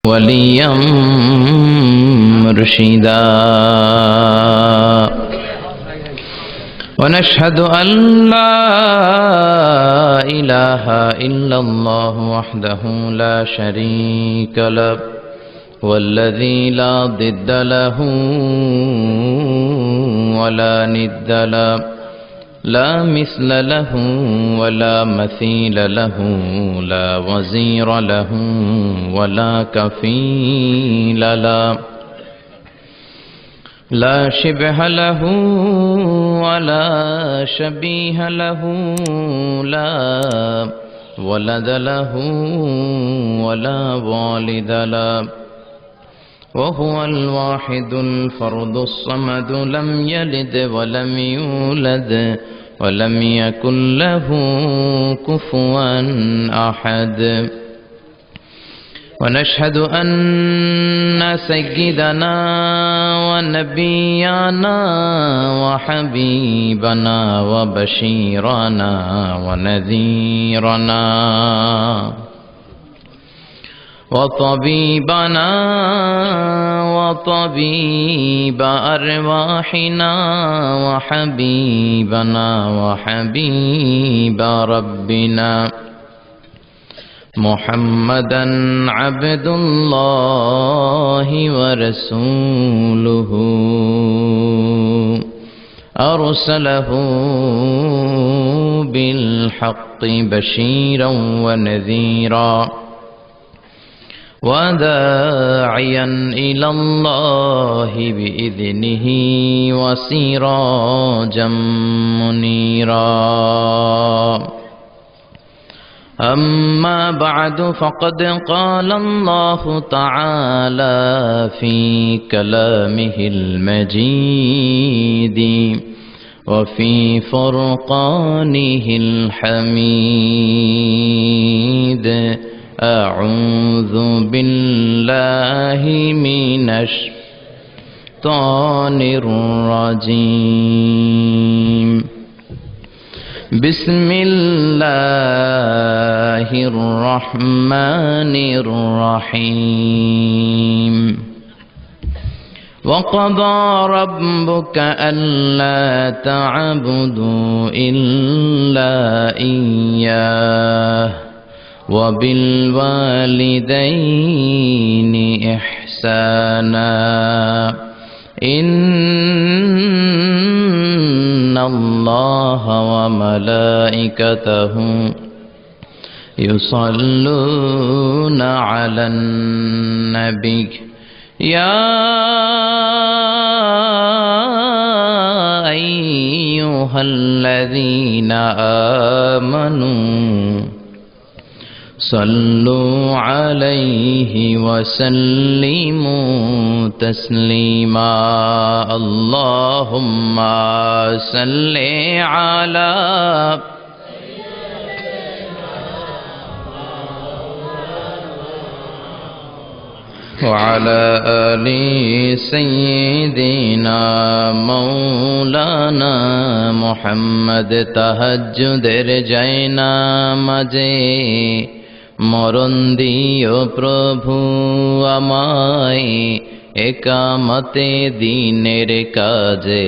وليا مرشدا ونشهد أن لا إله إلا الله وحده لا شريك له والذي لا ضد له ولا ند له لا مثل له ولا مثيل له لا وزير له ولا كفيل له لا شبه له ولا شبيه له لا ولد له ولا والد له وهو الواحد الفرد الصمد لم يلد ولم يولد ولم يكن له كفوا أحد ونشهد أن سيدنا ونبينا وحبيبنا وبشيرنا ونذيرنا وطبيبنا وطبيب أرواحنا وحبيبنا وحبيب ربنا محمدا عبد الله ورسوله أرسله بالحق بشيرا ونذيرا وداعيا إلى الله بإذنه وسراجا منيرا أما بعد فقد قال الله تعالى في كلامه المجيد وفي فرقانه الحميد أعوذ بالله من الشيطان الرجيم بسم الله الرحمن الرحيم وقضى ربك ألا تعبدوا إلا إياه وبالوالدين إحسانا إن الله وملائكته يصلون على النبي يا أيها الذين آمنوا صلوا عليه وسلموا تسليما اللهم صل على وعلى آل سيدنا مولانا محمد তাহাজ্জুদের জায়নামাজে মরণ দিও প্রভু আমায় একামতে দিনের কাজে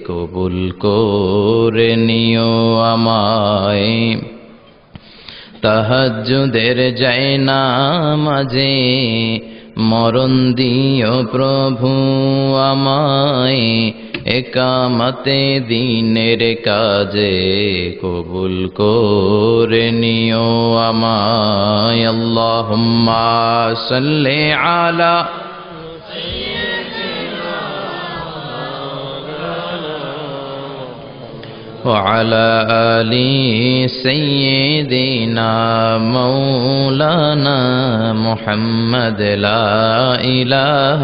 কবুল করে নিও আমায় তাহাজ্জুদের জায়নামাজে মরণ দিও প্রভু আমায় একামতে দিনের কাজে কবুল করে নিও আমায় আল্লাহুম্মা সাল্লি আলা وعلى آل سيدنا مولانا محمد لا إله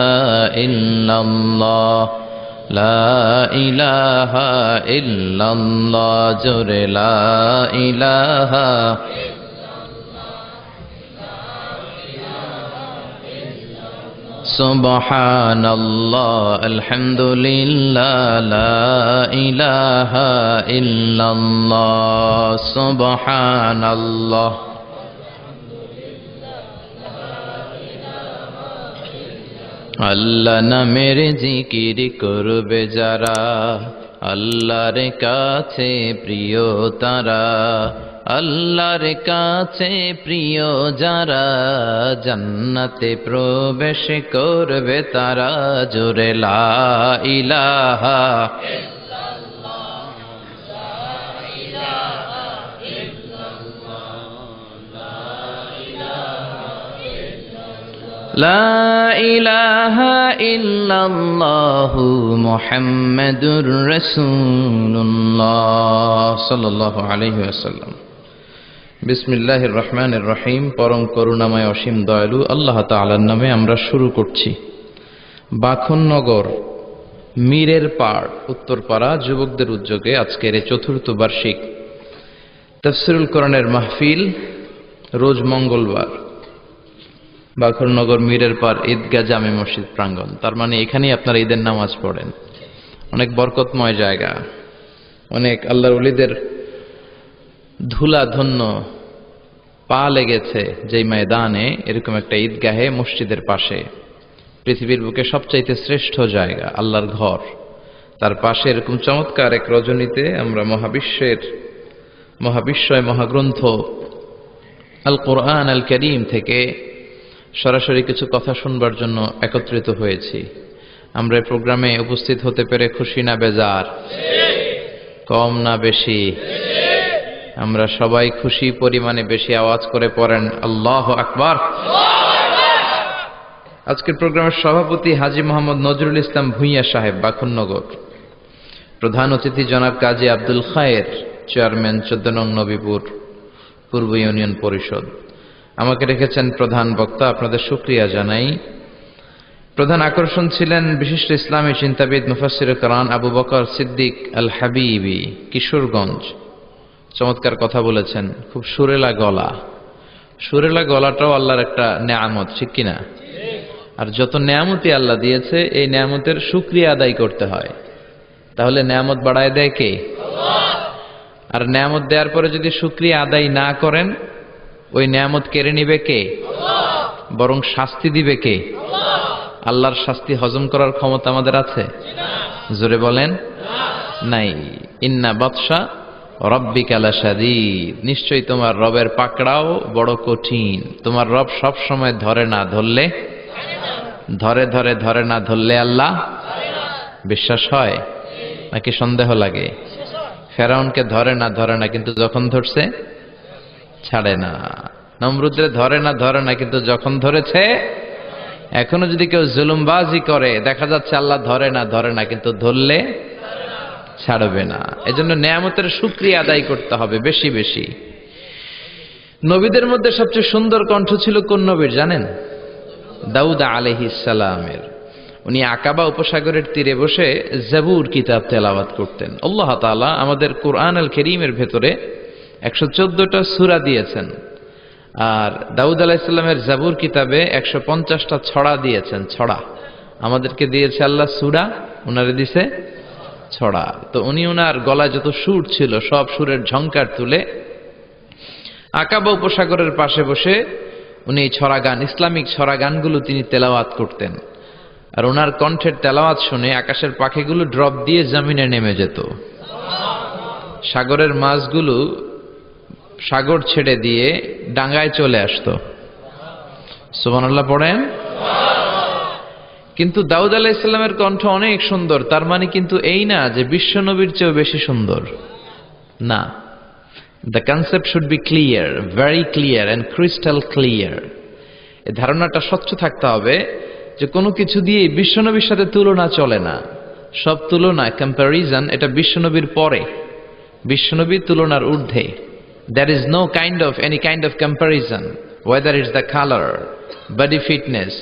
إلا الله لا إله إلا الله جر لا إله سبحان الله الحمد لله لا إله إلا الله سبحان الله আল্লাহ নামের জিকির করবে যারা, আল্লাহর কাছে প্রিয় তারা, আল্লাহর কাছে প্রিয় যারা, জান্নাতে প্রবেশ করবে তারা। জোরে লা ইলাহা লা ইলাহা ইল্লাল্লাহু মুহাম্মাদুর রাসূলুল্লাহ সাল্লাল্লাহু আলাইহি ওয়াসাল্লাম। বিসমিল্লাহির রহমানির রহিম। পরম করুণাময় অসীম দয়ালু আল্লাহ তাআলার নামে আমরা শুরু করছি। বাখননগর মীরের পাড় উত্তরপাড়া যুবকদের উদ্যোগে আজকের এই চতুর্থ বার্ষিক তাফসীরুল কোরআনের মাহফিল, রোজ মঙ্গলবার, বাখরনগর মীরের পাড় ঈদগাহ জামে মসজিদ প্রাঙ্গণ। তার মানে এখানেই আপনারা ঈদের নামাজ পড়েন। অনেক বরকতময় জায়গা, অনেক আল্লাহর ওলিদের ধুলা ধন্য পা লেগেছে যেই ময়দানে, এরকম একটা ঈদগাহে মসজিদের পাশে, পৃথিবীর বুকে সবচাইতে শ্রেষ্ঠ জায়গা, আল্লাহর ঘর, তার পাশে এরকম চমৎকার এক রজনীতে আমরা মহাবিশ্বয় মহাগ্রন্থ আল কোরআন আল কারীম থেকে সরাসরি কিছু কথা শুনবার জন্য একত্রিত হয়েছি। আমরা এই প্রোগ্রামে উপস্থিত হতে পেরে খুশি না বেজার? কম না বেশি? আমরা সবাই খুশি পরিমাণে বেশি আওয়াজ করে পড়েন আল্লাহু আকবার। আজকের প্রোগ্রামের সভাপতি হাজী মোহাম্মদ নজরুল ইসলাম ভূঁইয়া সাহেব, বাখননগর। প্রধান অতিথি জনাব কাজী আব্দুল খায়ের, চেয়ারম্যান 14 নং নবীপুর পূর্ব ইউনিয়ন পরিষদ। আমাকে রেখেছেন প্রধান বক্তা, আপনাদের শুকরিয়া জানাই। প্রধান আকর্ষণ ছিলেন বিশিষ্ট ইসলামী চিন্তাবিদ মুফাসসিরে কোরআন আবু বকর সিদ্দিক আল হাবিবি, কিশোরগঞ্জ। চমৎকার কথা বলেছেন, খুব সুরেলা গলা। সুরেলা গলাটাও আল্লাহর একটা নেয়ামত, ঠিক কিনা? আর যত নেয়ামতই আল্লাহ দিয়েছে, এই নেয়ামতের শুকরিয়া আদায় করতে হয়। তাহলে নেয়ামত বাড়ায় দেয় কে? আর নেয়ামত দেওয়ার পরে যদি শুকরিয়া আদায় না করেন, ওই নেয়ামত কেড়ে নিবে কে? বরং শাস্তি দিবে কে? আল্লাহর শাস্তি হজম করার ক্ষমতা আমাদের আছে? জোরে বলেন নাই। ইন্না বাতশা রব্বিকা লাশাদীদ, নিশ্চয়ই তোমার রবের পাকড়াও বড় কঠিন। তোমার রব সব সময় ধরে না ধরলে, ধরে না ধরলে আল্লাহ বিশ্বাস হয় নাকি সন্দেহ লাগে? ফেরাউনকে ধরে না কিন্তু যখন ধরছে ছাড়ে না। নমরুদরে ধরে না কিন্তু যখন ধরেছে, এখনো যদি কেউ জুলুমবাজি করে, দেখা যাচ্ছে আল্লাহ ধরে না কিন্তু ধরলে ছাড়বে না। এজন্য নেয়ামতের শুকরিয়া আদায় করতে হবে বেশি বেশি। নবীদের মধ্যে সবচেয়ে সুন্দর কণ্ঠ ছিল কোন নবীর জানেন? দাউদ আলাইহিস সালামের। উনি আকাবা উপসাগরের তীরে বসে জাবুর কিতাব তেলাওয়াত করতেন। আল্লাহ তাআলা আমাদের কোরআন আল কারীমের ভেতরে 114টা সূরা দিয়েছেন, আর দাউদ আলাইহিস সালামের জাবুর কিতাবে 150টা ছড়া দিয়েছেন। ছড়া আমাদেরকে দিয়েছে আল্লাহ, সূরা উনারে দিছে ছড়া। তো উনি উনার গলায় যত সুর ছিল, সব সুরের ঝংকার তুলে আকাবা উপসাগরের পাশে বসে উনি ছড়া গান, ইসলামিক ছড়া গানগুলো তিনি তেলাওয়াত করতেন। আর ওনার কণ্ঠের তেলাওয়াত শুনে আকাশের পাখিগুলো ড্রপ দিয়ে জমিনে নেমে যেত। সাগরের মাছগুলো সাগর ছেড়ে দিয়ে ডাঙ্গায় চলে আসতো। সুবহানাল্লাহ পড়েন। কিন্তু দাউদ আলাইহিস সালামের কণ্ঠ অনেক সুন্দর, তার মানে কিন্তু এই না যে বিশ্ব নবীর চেয়েও বেশি সুন্দর, না। The concept should be clear, very clear and crystal clear. এই ধারণাটা স্বচ্ছ থাকতে হবে যে কোনো কিছু দিয়ে বিশ্বনবীর সাথে তুলনা চলে না। সব তুলনা, কম্প্যারিজন, এটা বিশ্বনবীর পরে, বিশ্বনবীর তুলনার ঊর্ধ্বে। There is no any kind of comparison, whether it's the color, body fitness,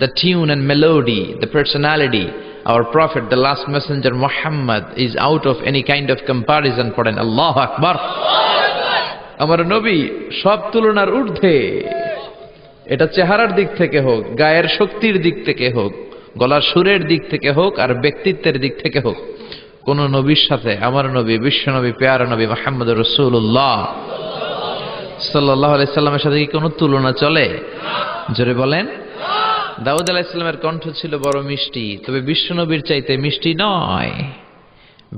the tune and melody, the personality. Our Prophet, the last messenger Muhammad, is out of any kind of comparison. পড়েন আল্লাহু আকবার। আমার নবী সব তুলনার ঊর্ধ্বে। এটা চেহারার দিক থেকে হোক, গায়ের শক্তির দিক থেকে হোক, গলার সুরের দিক থেকে হোক, আর ব্যক্তিত্বের দিক থেকে হোক, কোন নবীর সাথে আমার নবী, বিশ্ব নবী, পেয়ারা নবী মুহাম্মদুর রাসূলুল্লাহ সাল্লাল্লাহু আলাইহি সাল্লামের সাথে কি কোনো তুলনা চলে? জোরে বলেন। দাউদ আলাইহিস সালামের কণ্ঠ ছিল বড় মিষ্টি, তবে বিশ্বনবীর চাইতে মিষ্টি নয়।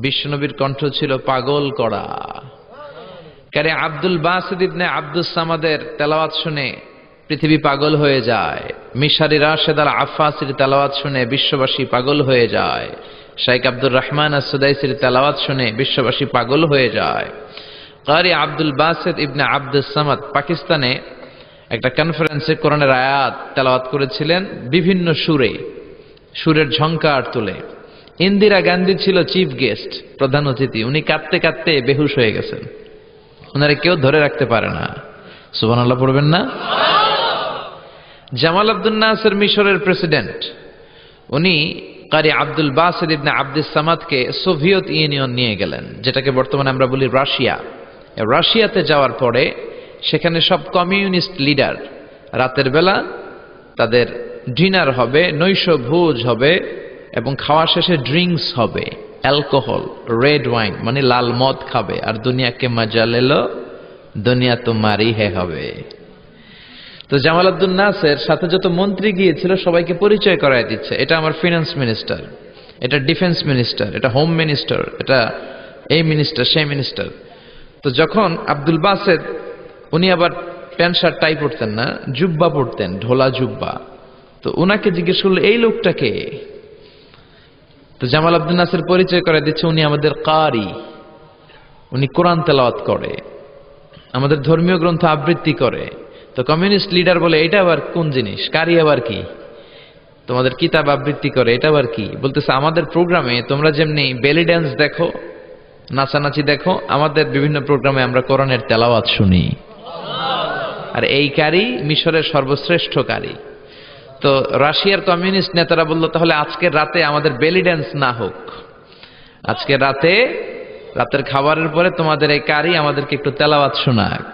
বিশ্বনবীর কণ্ঠ ছিল পাগল করা। কারে আব্দুল বাসিত ইবনে আব্দুস সামাদের তেলাওয়াত শুনে পৃথিবী পাগল হয়ে যায়। মিশারি রাশেদ আল আফাসির তেলাওয়াত শুনে বিশ্ববাসী পাগল হয়ে যায়। শাইখ আব্দুর রহমান আস-সুদাইসির তেলাওয়াত শুনে বিশ্ববাসী পাগল হয়ে যায়। কারি আব্দুল বাসিত ইবনে আব্দুস সামাদ পাকিস্তানে একটা কনফারেন্সে কোরআনের আয়াত তেলাওয়াত করেছিলেন বিভিন্ন সুরে, সুরের ঝংকার তুলে। ইন্দিরা গান্ধী ছিল চিফ গেস্ট, প্রধান অতিথি। উনি কাঁদতে কাঁদতে বেহুশ হয়ে গেছেন, ওনারা কেউ ধরে রাখতে পারে না। সুবহানাল্লাহ পড়বেন না? জামাল আব্দুল নাসের মিশরের প্রেসিডেন্ট, উনি কারি আব্দুল বাসিত ইবনে আব্দুস সামাদকে সোভিয়েত ইউনিয়ন নিয়ে গেলেন, যেটাকে বর্তমানে আমরা বলি রাশিয়া। রাশিয়াতে যাওয়ার পরে সেখানে সব কমিউনিস্ট লিডার রাতের বেলা তাদের ডিনার হবে, নৈশ ভোজ হবে এবং খাওয়া শেষে ড্রিঙ্কস হবে, অ্যালকোহল, রেড ওয়াইন মানে লাল মদ খাবে। আর দুনিয়াকে মজা লেলো, দুনিয়া তোমারই হবে। তো জামাল আব্দুল নাসের সাথে যত মন্ত্রী গিয়েছিল সবাইকে পরিচয় করায় দিচ্ছে, এটা আমার ফিনান্স মিনিস্টার, এটা ডিফেন্স মিনিস্টার, এটা হোম মিনিস্টার, এটা এই মিনিস্টার, সেই মিনিস্টার। তো যখন আব্দুল বাসেদ, উনি আবার প্যান্ট শার্ট টাই পরতেন না, জুব্বা পরতেন, ঢোলা জুব্বা। তো উনাকে জিজ্ঞেস করলো এই লোকটাকে। তো জামাল আব্দুল নাসের পরিচয় করে দিচ্ছে, উনি আমাদের কারি, উনি কোরআন তেলাওয়াত করে, আমাদের ধর্মীয় গ্রন্থ আবৃত্তি করে। তো কমিউনিস্ট লিডার বলে এটা আবার কোন জিনিস, কারি আবার কি, তোমাদের কিতাব আবৃত্তি করে, এটা আবার কি? বলতেছে আমাদের প্রোগ্রামে তোমরা যেমনি বেলি ড্যান্স দেখো, নাচানাচি দেখো, আমাদের বিভিন্ন প্রোগ্রামে আমরা কোরআনের তেলাওয়াত শুনি। আর এই কারি মিশরের সর্বশ্রেষ্ঠ কারি। তো রাশিয়ার কমিউনিস্ট নেতারা বলল তাহলে আজকের রাতে আমাদের বেলি ড্যান্স না হোক, আজকে রাতে, রাতের খাবারের পরে তোমাদের এই কারি আমাদেরকে একটু তেলাওয়াত শোনাক।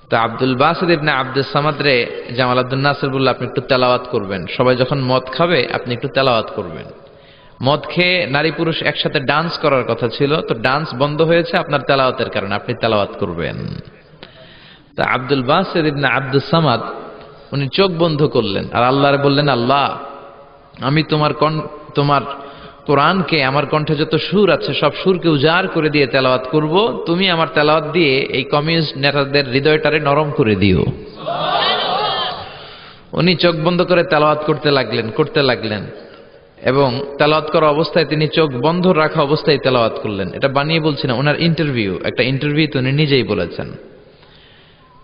তো আব্দুল বাসিত ইবনে আব্দুস সামাদ রে জামাল আব্দুল নাসের বলল আপনি একটু তেলাওয়াত করবেন, সবাই যখন মদ খাবে আপনি একটু তেলাওয়াত করবেন। মদ খেয়ে নারী পুরুষ একসাথে ডান্স করার কথা ছিল, তো ডান্স বন্ধ হয়েছে আপনার তেলাওয়াতের কারণে, আপনি তেলাওয়াত করবেন। তা আব্দুল বাসিত ইবনে আব্দুস সামাদ উনি চোখ বন্ধ করলেন আর আল্লাহরে বললেন, আল্লাহ আমি তোমার কোরআনকে, আমার কণ্ঠে যত সুর আছে সব সুরকে উজাড় করে দিয়ে তেলাওয়াত করব, তুমি আমার তেলাওয়াত দিয়ে এই কমিউনিস্ট নেতাদের হৃদয়টারে নরম করে দিও। উনি চোখ বন্ধ করে তেলাওয়াত করতে লাগলেন এবং তেলাওয়াত করা অবস্থায় তিনি চোখ বন্ধ রাখা অবস্থায় তেলাওয়াত করলেন। এটা বানিয়ে বলছি না, ওনার ইন্টারভিউ, একটা ইন্টারভিউতে উনি নিজেই বলেছেন।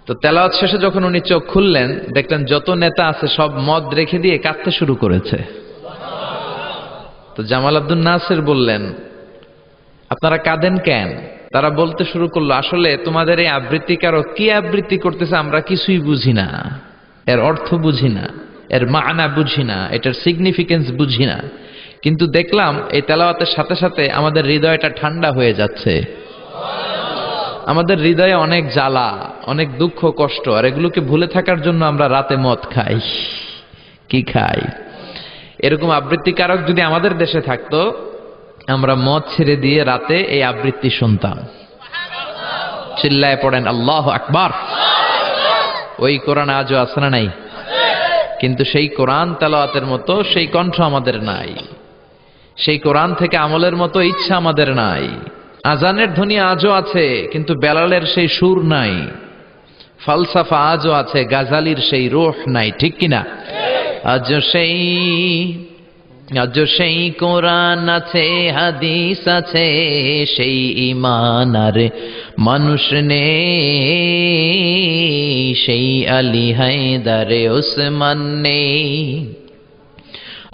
তো তেলাওয়াত শেষে যখন উনি চোখ খুললেন, দেখলেন যত নেতা আছে সব মদ রেখে দিয়ে কাঁদতে শুরু করেছে। তো জামাল আব্দুল নাসের বললেন, আপনারা কাঁদেন কেন? তারা বলতে শুরু করলো, আসলে তোমাদের এই আবৃত্তিকারক কি আবৃত্তি করতেছে আমরা কিছুই বুঝি না, এর অর্থ বুঝি না, এর মানা বুঝি না, এটার সিগনিফিকেন্স বুঝি না, কিন্তু দেখলাম এই তেলাওয়াতের সাথে সাথে আমাদের হৃদয়টা ঠান্ডা হয়ে যাচ্ছে। আমাদের হৃদয়ে অনেক জ্বালা, অনেক দুঃখ কষ্ট, আর এগুলোকে ভুলে থাকার জন্য আমরা রাতে মদ খাই। কি খাই? এরকম আবৃত্তিকারক যদি আমাদের দেশে থাকতো, আমরা মদ ছেড়ে দিয়ে রাতে এই আবৃত্তি শুনতাম। চিল্লায় পড়েন আল্লাহু আকবার। ওই কোরআন আজও আছে না নাই? কিন্তু সেই কোরআন তেলাওয়াতের মতো সেই কণ্ঠ আমাদের নাই, সেই কোরআন থেকে আমলের মতো ইচ্ছা আমাদের নাই। আজানের ধ্বনি আজও আছে, কিন্তু বেলালের সেই সুর নাই। ফালসাফা আজও আছে, গাজালির সেই রূহ নাই। ঠিক কিনা? আজও সেই কোরআন আছে, হাদিস আছে, সেই ঈমান আর মানুষ নেই, সেই আলী হায়দারে ওসমান নেই।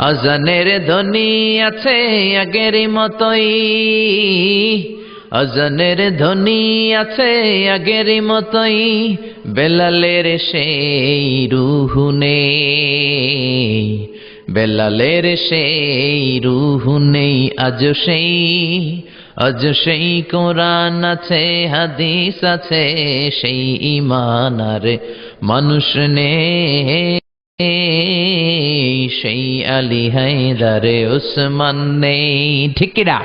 আজানের ধ্বনি আছে আগের মতোই, আজানের ধ্বনি আছে আগের মতোই, বেলালের সেই রূহ নেই, বেলালের সেই রূহ নেই। আজ সেই কোরআন আছে, হাদিস আছে, সেই ঈমান আর মানুষ নেই, সেই আলী হায়দারে ওসমান নেই। ঠিক কিনা?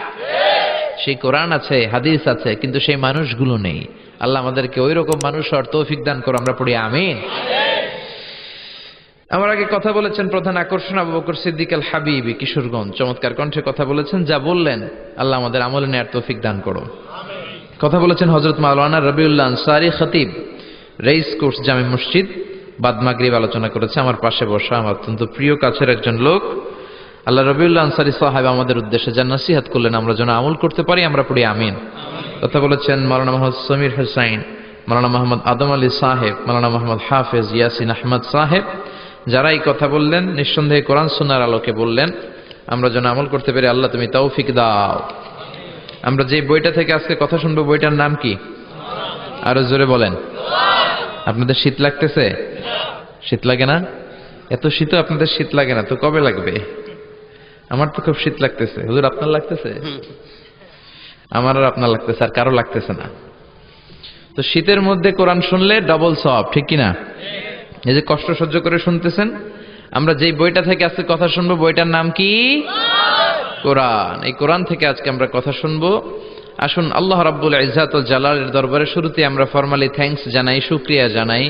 সেই কোরআন আছে, হাদিস আছে, কিন্তু সেই মানুষগুলো নেই। আল্লাহ আমাদেরকে ওই রকম মানুষ হওয়ার তৌফিক দান করো। আমরা পড়ি আমিন। আমার আগে কথা বলেছেন প্রধান আকর্ষণ আবু বকর সিদ্দিক আল হাবিবি কিশোরগঞ্জ, চমৎকার কণ্ঠে কথা বলেছেন। যা বললেন আল্লাহ আমাদের আমলে নেয়ার তৌফিক দান করো। কথা বলেছেন হযরত মাওলানা রবিউল্লাহ আনসারী খতিব, রেইস কোর্স জামে মসজিদ, বাদ মাগরিব আলোচনা করেছে। আমার পাশে বসা আমার অত্যন্ত প্রিয় কাছের একজন লোক, আল্লাহ রবিউল্লাহ আনসারী সাহেব আমাদের উদ্দেশ্যে যা নসিহত করলেন আমরা যেন আমল করতে পারি, আমরা পড়ি আমিন। কথা বলেছেন মাওলানা মোহাম্মদ সমীর হোসাইন, মাওলানা মোহাম্মদ আদম আলী সাহেব, মাওলানা মোহাম্মদ হাফেজ ইয়াসিন আহমদ সাহেব। যারা এই কথা বললেন নিঃসন্দেহে কোরআন সুন্নাহর আলোকে বললেন, আমরা যেন আমল করতে পারি আল্লাহ তুমি তৌফিক দাও। আমরা যে বইটা থেকে আজকে কথা শুনবো বইটার নাম কি? আরো জোরে বলেন। আপনাদের শীত লাগতেছে? শীত লাগে না? এত শীত আপনাদের শীত লাগে না তো কবে লাগবে? আমার তো খুব শীত লাগতেছে। হুজুর আপনার লাগতেছে? আমার আর আপনার লাগতেছে, আর কারো লাগতেছে না। তো শীতের মধ্যে কোরআন শুনলে ডবল সওয়াব, ঠিক কিনা? এই যে কষ্ট সহ্য করে শুনতেছেন, আমরা যেই বইটা থেকে আজকে কথা শুনবো বইটার নাম কি? কোরআন। এই কোরআন থেকে আজকে আমরা কথা শুনবো। আসুন আল্লাহ রাব্বুল ইজ্জাত ওয়াল জালালের দরবারে শুরুতে আমরা ফরমালি থ্যাঙ্কস জানাই, শুকরিয়া জানাই।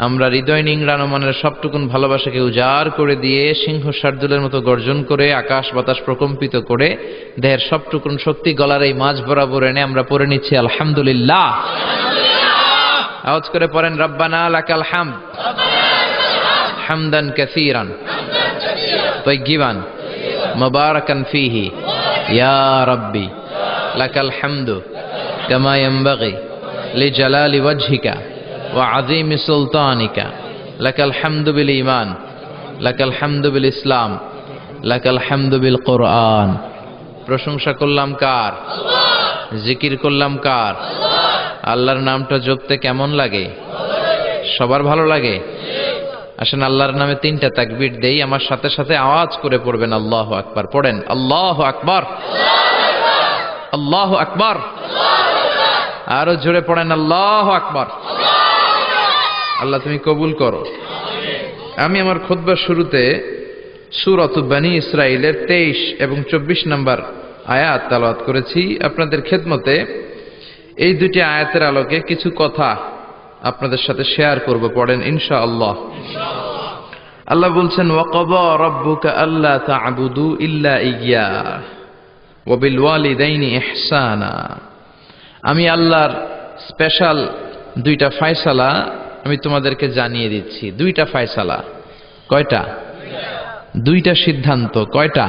আমরা হৃদয় নিংড়ানো মনের সবটুকুন ভালোবাসাকে উজাড় করে দিয়ে সিংহ শার্দুলের মতো গর্জন করে আকাশ বাতাস প্রকম্পিত করে দেহের সবটুকুন শক্তি গলার এই মাঝ বরাবর এনে আমরা পড়ে নিচ্ছি আলহামদুলিল্লাহ। আওয়াজ করে পড়েন রব্বানা লাকাল হামদ হামদান কাসীরান তাইয়িবান মুবারাকান ফীহি ইয়া রাব্বি লাকাল হামদু কামা ইয়ানবাগি লিজালালি ওয়াজহিকা ওয়া আযীমি সুলতানিকা লাকাল হামদু বিল ঈমান লাকাল হামদু বিল ইসলাম লাকাল হামদু বিল কুরআন। প্রশংসা করলাম কার? আল্লাহ। জিকির করলাম কার? আল্লাহ। আল্লাহর নামটা জপতে কেমন লাগে? সবার ভালো লাগে? আসেন আল্লাহর নামে 3টা তাকবীর দেই, আমার সাথে সাথে আওয়াজ করে পড়বেন আল্লাহু আকবার। পড়েন আল্লাহু আকবার, আল্লাহু আকবার, আরো জোরে পড়েন আল্লাহু আকবার। আল্লাহ তুমি কবুল করো। আমি আমার খুতবার শুরুতে সূরাত বনী ইসরাঈলের 23 এবং 24 নম্বর আয়াত তেলাওয়াত করেছি। আপনাদের খেদমতে এই দুটি আয়াতের আলোকে কিছু কথা আপনাদের সাথে শেয়ার করব। পড়েন ইনশাআল্লাহ। আল্লাহ বলছেন ওয়াকাযা রাব্বুকা আল্লা তা'বুদু ইল্লা ইয়্যাহ ওয়া বিল ওয়ালিদাইনি ইহসানা। আমি আল্লাহর স্পেশাল 2টা ফয়সালা আমি তোমাদেরকে জানিয়ে দিচ্ছি। 2টা ফয়সালা। কয়টা? 2টা সিদ্ধান্ত। কয়টা?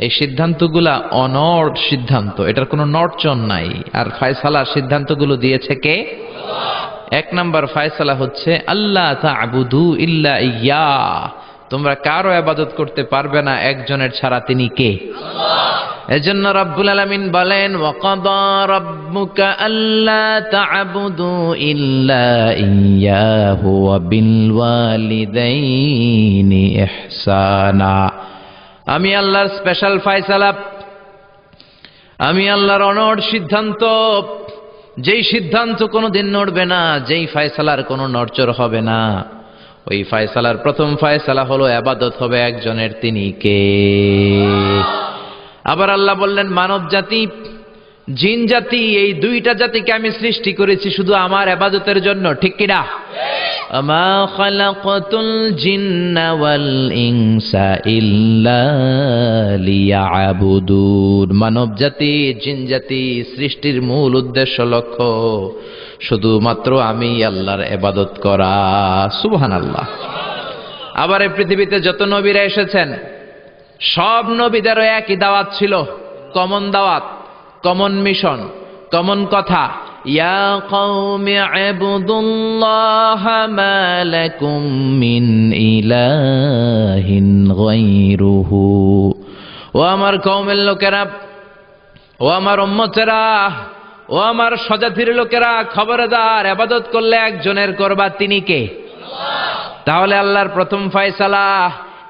এই সিদ্ধান্তগুলা অনড় সিদ্ধান্ত, এটার কোনো নড়চড় নাই। আর ফয়সালা সিদ্ধান্তগুলো দিয়েছে কে? আল্লাহ। 1 নাম্বার ফয়সালা হচ্ছে আল্লাহ তা'বুদু ইল্লা ইয়্যাহ, তোমরা কারো ইবাদত করতে পারবে না একজনের ছাড়া, তিনি কে? আল্লাহ। এজন্য রব্বুল আলামিন বলেন ওয়াকাযা রাব্বুকা আল্লা তা'বুদু ইল্লা ইয়্যাহু ওয়া বিল ওয়ালিদাইনি ইহসানা। আমি আল্লাহর স্পেশাল ফয়সালা, আমি আল্লাহর অনড় সিদ্ধান্ত, যেই সিদ্ধান্ত কোনোদিন নড়বে না, যেই ফয়সালার কোনো নড়চড় হবে না, ওই ফয়সালার প্রথম ফয়সালা হলো ইবাদত হবে একজনের, তিনি কে? আবার আল্লাহ বললেন মানব জাতি, জিন জাতি, এই 2টা জাতিকে আমি সৃষ্টি করেছি শুধু আমার ইবাদতের জন্য, ঠিক কিনা? আমা খালাকাতুল জিন্না ওয়াল ইনসা ইল্লা লিয়াবুদুন। মানব জাতি, জিন জাতি সৃষ্টির মূল উদ্দেশ্য লক্ষ্য শুধুমাত্র আমি আল্লাহর ইবাদত করা। সুবহানাল্লাহ। আবার এই পৃথিবীতে যত নবীরা এসেছেন সব নবীদেরও একই দাওয়াত ছিল, কমন দাওয়াত, কমন মিশন, কমন কথা। ইয়া কওমি ইবুদুল্লাহা মা লাকুম মিন ইলাহিন গায়রুহু। ও আমার কওমের লোকেরা, ও আমার উম্মতেরা, ও আমার স্বজাতির লোকেরা, খবরদার, ইবাদত করলে একজনের করবা, তিনি কে? আল্লাহ। তাহলে আল্লাহর প্রথম ফয়সালা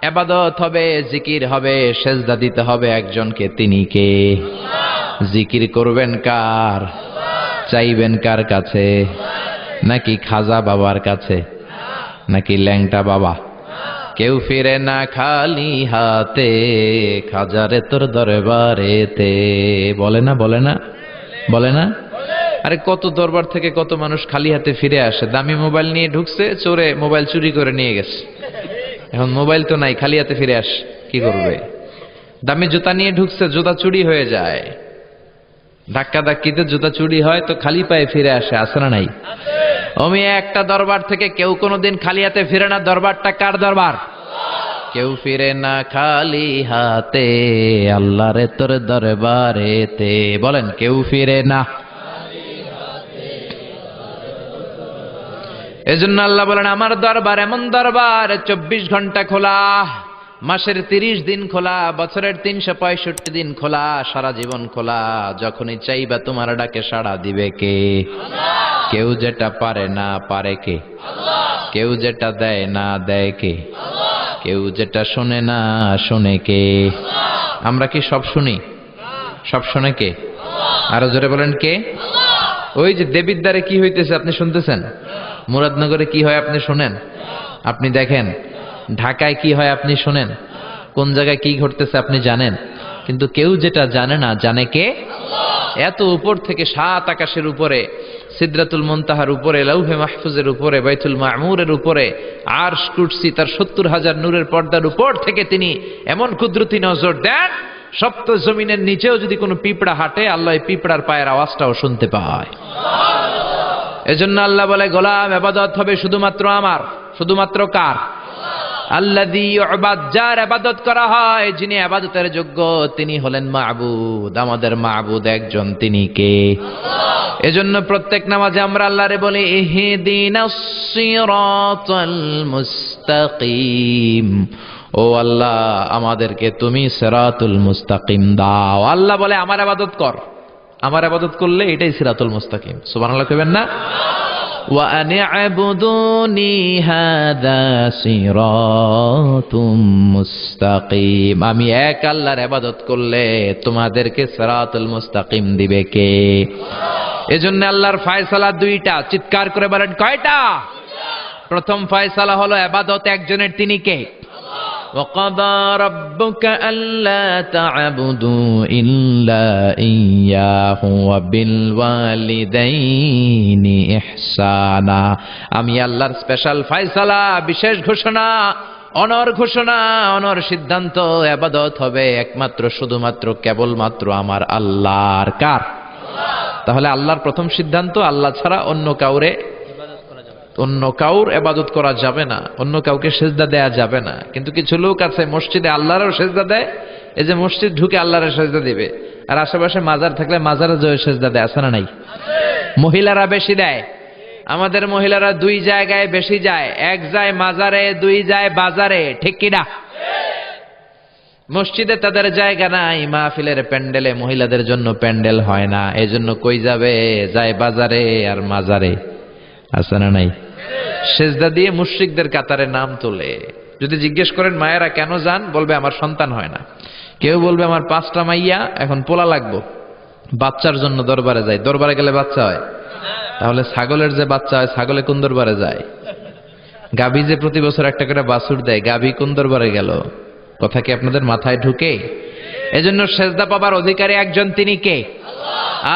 ইবাদত হবে, জিকির হবে, সেজদা দিতে হবে একজনকে, তিনি কে? আল্লাহ। জিকির করবেন কার? আল্লাহ। চাইবেন কার কাছে? নাকি খাজা বাবার কাছে? নাকি ল্যাংটা বাবা? কেউ ফিরে না খালি হাতে, খাজারে তোর দরবারেতে। বলে না, বলে না, বলে না? আরে কত দরবার থেকে কত মানুষ খালি হাতে ফিরে আসে। দামি মোবাইল নিয়ে ঢুকছে, চোরে মোবাইল চুরি করে নিয়ে গেছে। এখন মোবাইল তো নাই, খালি হাতে ফিরে আস, কি করবে? দামি জুতা নিয়ে ঢুকছে, জুতা চুরি হয়ে যায়, ধাক্কা ধাক্কিতে জুতা চুরি হয়, তো খালি পায়ে ফিরে আসে, আছে না নাই? আমি একটা দরবার থেকে কেউ কোনোদিন খালি হাতে ফিরে না। দরবারটা কার দরবার? কেউ ফিরে না খালি হাতে, আল্লাহরে তোর দরবারেতে। বলেন, কেউ ফিরে না। এজন্য আল্লাহ বলেন, আমার দরবার এমন দরবার 24 ঘন্টা খোলা, মাসের 30 দিন খোলা, বছরের 365 দিন খোলা, সারা জীবন খোলা। যখনই চাইবা তোমার ডাকে সাড়া দিবে কে? কেউ যেটা পারে না পারে কে? কেউ যেটা দেয় না দেয় কে? কেউ যেটা শোনে না শোনে কে? আমরা কি সব শুনি? সব শোনে কে? আরো জোরে বলেন, কে? ওই যে দেবিদ্বারে কি হইতেছে আপনি শুনতেছেন? মুরাদনগরে কি হয় আপনি শুনেন? আপনি দেখেন ঢাকায় কি হয় আপনি শুনেন? কোন জায়গায় কি ঘটতেছে আপনি জানেন? কিন্তু কেউ যেটা জানে না জানে কে? এত উপর থেকে 7 আকাশের উপরে, সিদরাতুল মুনতাহার উপরে, লাউহে মাহফুজের উপরে, বাইতুল মামুরের উপরে, আরশ কুরসি তার 70,000 নূরের পর্দার উপর থেকে তিনি এমন কুদরতি নজর দেন, সপ্ত জমিনের নিচেও যদি কোনো পিঁপড়া হাঁটে, আল্লাহ পিঁপড়ার পায়ের আওয়াজটাও শুনতে পায়। এজন্য আল্লাহ বলে, গোলাম ইবাদত হবে শুধুমাত্র আমার। শুধুমাত্র কার? আল্লাযী ইউবাদ, যার ইবাদত করা হয়, যিনি ইবাদতের যোগ্য, তিনি হলেন মাবুদ। আমাদের মাবুদ একজন, তিনি কে? এজন্য প্রত্যেক নামাজে আমরা আল্লাহরে বলি, ইহদিনাস সিরাতাল মুস্তাকিম। ও আল্লাহ, আমাদেরকে তুমি সিরাতুল মুস্তাকিম দাও। আল্লাহ বলে, আমার ইবাদত কর। আমার ইবাদত করলে এটাই সিরাতুল মুস্তাকিম। সুবহানাল্লাহ কইবেন না? ওয়া আনি'বুদুনি হাযা সিরাতুম মুস্তাকিম। আমি এক আল্লাহর ইবাদত করলে তোমাদেরকে সিরাতুল মুস্তাকিম দিবে কে? এজন্য আল্লাহর ফয়সালা 2টা। চিৎকার করে বলেন, কয়টা? প্রথম ফয়সালা হলো ইবাদত একজনের, তিনি কে? وَقَضَى رَبُّكَ أَلَّا تَعْبُدُوا إِلَّا إِيَّاهُ وَبِالْوَالِدَيْنِ إِحْسَانًا। আমি আল্লাহর স্পেশাল ফয়সালা, বিশেষ ঘোষণা, অনর ঘোষণা, অনর সিদ্ধান্ত, ইবাদত হবে একমাত্র, শুধুমাত্র, কেবলমাত্র আমার আল্লাহর। কার? তাহলে আল্লাহর প্রথম সিদ্ধান্ত, আল্লাহ ছাড়া অন্য কাউর ইবাদত করা যাবে না, অন্য কাউকে সেজদা দেয়া যাবে না। কিন্তু কিছু লোক আছে মসজিদে আল্লাহরও সেজদা দেয়, এই যে মসজিদ ঢুকে আল্লাহর সেজদা দিবে, আর আশেপাশে মাজার থাকলে মাজারে জয় সেজদা দেয়, আছে না নাই? মহিলারা বেশি দেয়। আমাদের মহিলারা 2 জায়গায় বেশি যায়, এক যায় মাজারে, 2 যায় বাজারে, ঠিক কিনা? মসজিদে তাদের জায়গা নাই, মাহফিলের প্যান্ডেলে মহিলাদের জন্য প্যান্ডেল হয় না, এজন্য কই যাবে? যায় বাজারে আর মাজারে, আছে না নাই? সেজদা দিয়ে মুশরিকদের কাতারে নাম তোলে। যদি জিজ্ঞেস করেন মায়েরা কেন যান, বলবে আমার সন্তান হয় না। কেউ বলবে আমার 5টা মাইয়া, এখন পোলা লাগবো, বাচ্চার জন্য দরবারে যায়। দরবারে গেলে বাচ্চা হয়? তাহলে ছাগলের যে বাচ্চা হয়, ছাগলে কোন দরবারে যায়? গাভী যে প্রতি বছর একটা করে বাছুর দেয়, গাভী কোন দরবারে গেল? কথা কি আপনাদের মাথায় ঢুকে? এজন্য সেজদা পাবার অধিকারী একজন, তিনি কে?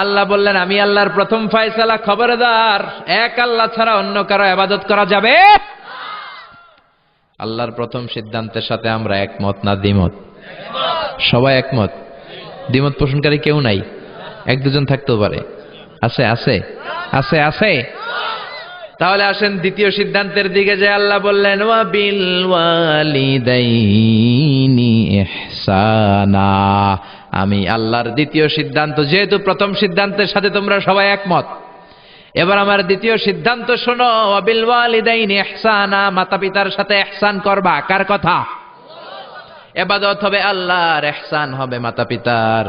আল্লাহ বললেন, আমি আল্লাহর প্রথম ফয়সালা, খবরদার, এক আল্লাহ ছাড়া অন্য কারো ইবাদত করা যাবে। আল্লাহর প্রথম সিদ্ধান্তের সাথে আমরা একমত না দ্বিমত? সবাই একমত। দ্বিমত পোষণকারী কেউ নাই? 1-2 জন থাকতেও পারে। আছে আছে আছে আছে। তাহলে আসেন দ্বিতীয় সিদ্ধান্তের দিকে, যে আল্লাহ বললেন, ওয়া বিল ওয়ালিদাইনি ইহসানা। আমি আল্লাহর দ্বিতীয় সিদ্ধান্ত, যেহেতু প্রথম সিদ্ধান্তের সাথে তোমরা সবাই একমত, এবার আমার দ্বিতীয় সিদ্ধান্ত শোনো। ওয়া বিল ওয়ালিদাইনি ইহসানা, মাতা পিতার সাথে ইহসান করবা। কার কথা? ইবাদত হবে আল্লাহর, ইহসান হবে মাতা পিতার।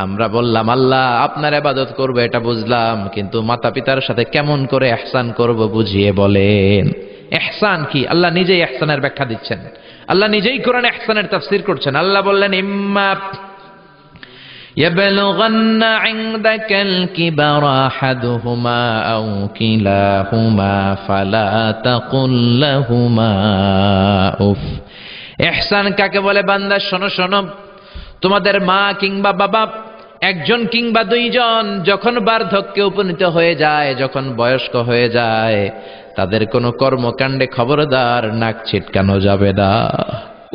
আমরা বললাম আল্লাহ আপনার ইবাদত করব, এটা বুঝলাম, কিন্তু মাতা পিতার সাথে কেমন করে ইহসান করব বুঝিয়ে বলেন। ইহসান কি? আল্লাহ নিজেই ইহসানের ব্যাখ্যা দিচ্ছেন, আল্লাহ নিজেই কোরআনে ইহসানের তাফসীর করছেন। আল্লাহ বললেন, ইম্মা يبلغن عندك الكبر أحدهما أو كلاهما فلا تقل لهما أف। ইহসান কাকে বলে? বান্দা শোনো শোনো, তোমাদের মা কিংবা বাবা একজন কিংবা দুইজন যখন বার্ধক্যে উপনীত হয়ে যায়, যখন বয়স্ক হয়ে যায়, তাদের কোনো কর্মকাণ্ডে খবরদার নাক ছিটকানো যাবে না,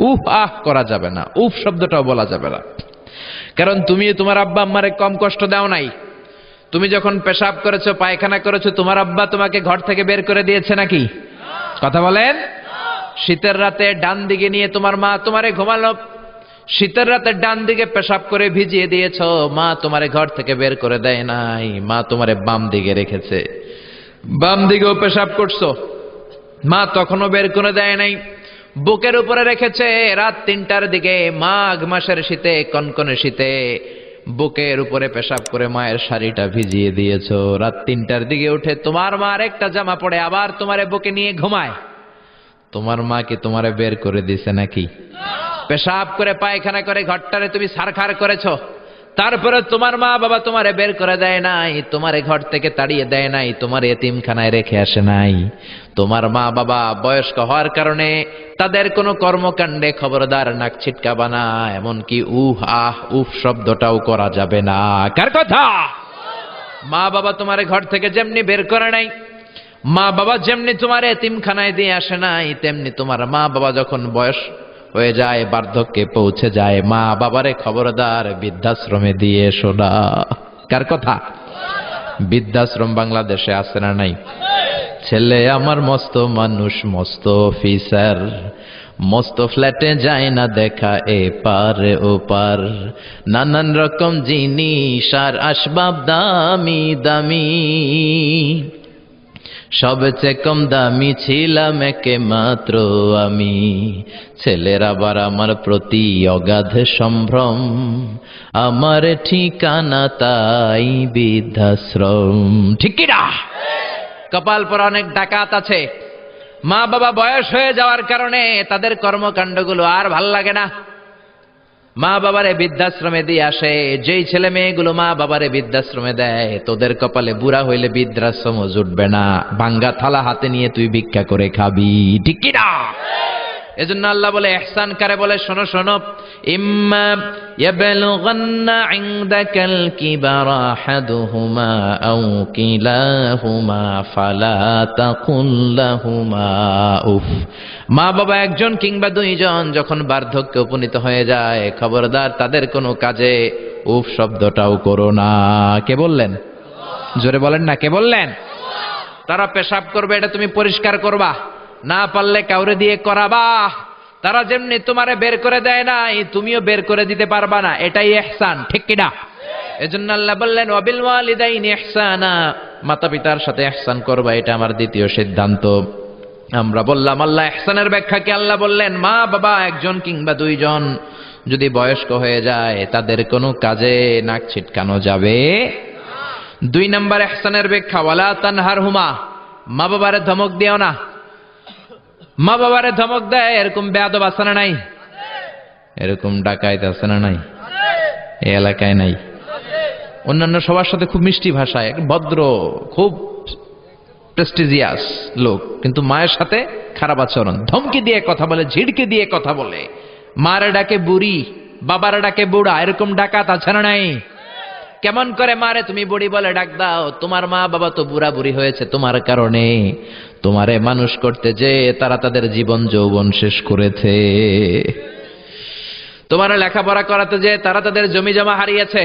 উফ আহ করা যাবে না, উফ শব্দটাও বলা যাবে না। কারণ তুমি তোমার আব্বা আম্মারে কম কষ্ট দাও নাই। তুমি যখন পেশাব করেছো, পায়খানা করেছো, তোমার আব্বা তোমাকে ঘর থেকে বের করে দিয়েছে নাকি? কথা বলেন। শীতের রাতে ডান দিকে নিয়ে তোমার মা তোমারে ঘুমালো, শীতের রাতে ডান দিকে পেশাব করে ভিজিয়ে দিয়েছো, মা তোমারে ঘর থেকে বের করে দেয় নাই, মা তোমারে বাম দিকে রেখেছে, বাম দিকেও পেশাব করছো, মা তখনও বের করে দেয় নাই, বুকের উপরে রেখেছে। রাত 3টার দিকে মাঘ মাসের শীতে, কনকনে শীতে বুকের উপরে পেশাব করে মায়ের শাড়িটা ভিজিয়ে দিয়েছো। রাত 3টার দিকে উঠে তোমার মার একটা জামা পড়ে আবার তোমারে বুকে নিয়ে ঘুমায়। তোমার মা কি তোমারে বের করে দিছে নাকি? পেশাব করে পায়খানা করে ঘরটারে তুমি সারখার করেছো, তারপরে তোমার মা বাবা তোমারে বের করে দেয় নাই, তোমারে ঘর থেকে তাড়িয়ে দেয় নাই, তোমার এতিমখানায় রেখে আসে নাই। তোমার মা বাবা বয়স্ক হওয়ার কারণে তাদের কোনো কর্মকাণ্ডে খবরদার নাক ছিটকাবা না, এমনকি উহ আহ উফ শব্দটাও করা যাবে না। কার কথা? মা বাবা তোমারে ঘর থেকে যেমনি বের করে নাই, মা বাবা যেমনি তোমার এতিমখানায় দিয়ে আসে নাই, তেমনি তোমার মা বাবা যখন বয়স হয়ে যায়, বার্ধক্যে পৌঁছে যায়, মা বাবারে খবরদার বৃদ্ধাশ্রমে দিয়ে এসো না। কার কথা? বৃদ্ধাশ্রম বাংলাদেশে আছে না নাই? ছেলে আমার মস্ত মানুষ, মস্ত অফিসার, মস্ত ফ্ল্যাটে যায় না দেখা এপার ওপার, নানান রকম জিনিস আর আসবাব দামি দামি, সবচেয়ে কম দামি ছিলাম একে মাত্র আমি, ছেলের আবার আমার প্রতি অগাধ সম্ভ্রম, আমার ঠিকানা তাই বৃদ্ধাশ্রম। ঠিক কি না? কপাল পর অনেক ডাকাত আছে, মা বাবা বয়স হয়ে যাওয়ার কারণে তাদের কর্মকাণ্ডগুলো আর ভাল লাগে না, মা বাবারে বৃদ্ধাশ্রমে দিয়ে আসে। যেই ছেলে মেয়েগুলো মা বাবারে বৃদ্ধাশ্রমে দেয়, তোদের কপালে বুড়া হইলে বৃদ্ধাশ্রমও জুটবে না, ভাঙ্গা থালা হাতে নিয়ে তুই ভিক্ষা করে খাবি। ঠিক কি না? এজন্য আল্লাহ বলে, ইহসান কারে বলে? শোনো শোনো, ইম্মা ইয়াবলুগান্না ইনদাকাল কিবারা আহাদুহুমা আও কিলাহুমা ফালা তাকুল লাহুমা উফ। মা বাবা একজন কিংবা দুইজন যখন বার্ধক্যে উপনীত হয়ে যায়, খবরদার তাদের কোনো কাজে উফ শব্দটাও করো না। কে বললেন? জোরে বলেন না, কে বললেন? তারা পেশাব করবে, এটা তুমি পরিষ্কার করবা, না পারলে কাউরে দিয়ে করাবা। তারা যেমনি তোমারে বের করে দেয় নাই, তুমিও বের করে দিতে পারবা না, এটাই ইহসান। ঠিক কিনা? এজন্য আল্লাহ বললেন, ওয়াবিল ওয়ালিদাইনি ইহসানা, মাতা পিতার সাথে ইহসান করবা, এটা আমার দ্বিতীয় সিদ্ধান্ত। আমরা বললাম আল্লাহ ইহসানের ব্যাখ্যা কি? আল্লাহ বললেন, মা বাবা একজন কিংবা দুইজন যদি বয়স্ক হয়ে যায়, তাদের কোনো কাজে নাক ছিটকানো যাবে। 2 নম্বর ইহসানের ব্যাখ্যা, ওয়ালা তানহারহুমা, মা বাবারে ধমক দিও না। মা বাবারে ধমক দেয় এরকম বেয়াদব আছে না নাই? এরকম ডাকাইত আছে না নাই? এই এলাকায় নাই? অন্যান্য সবার সাথে খুব মিষ্টি ভাষায়, ভদ্র, খুব প্রেস্টিজিয়াস লোক, কিন্তু মায়ের সাথে খারাপ আচরণ, ধমকি দিয়ে কথা বলে, ঝিড়কে দিয়ে কথা বলে, মারে ডাকে বুড়ি, বাবারে ডাকে বুড়া, এরকম ডাকাত আছে না নাই? কেমন করে মারে তুমি বুড়ি বলে ডাক দাও? তোমার মা বাবা তো বুড়া বুড়ি হয়েছে তোমার কারণে, তোমারে মানুষ করতে যে তারা তাদের জীবন যৌবন শেষ করেছে, তোমারে লেখাপড়া করাতে যে তারা তাদের জমি জমা হারিয়েছে,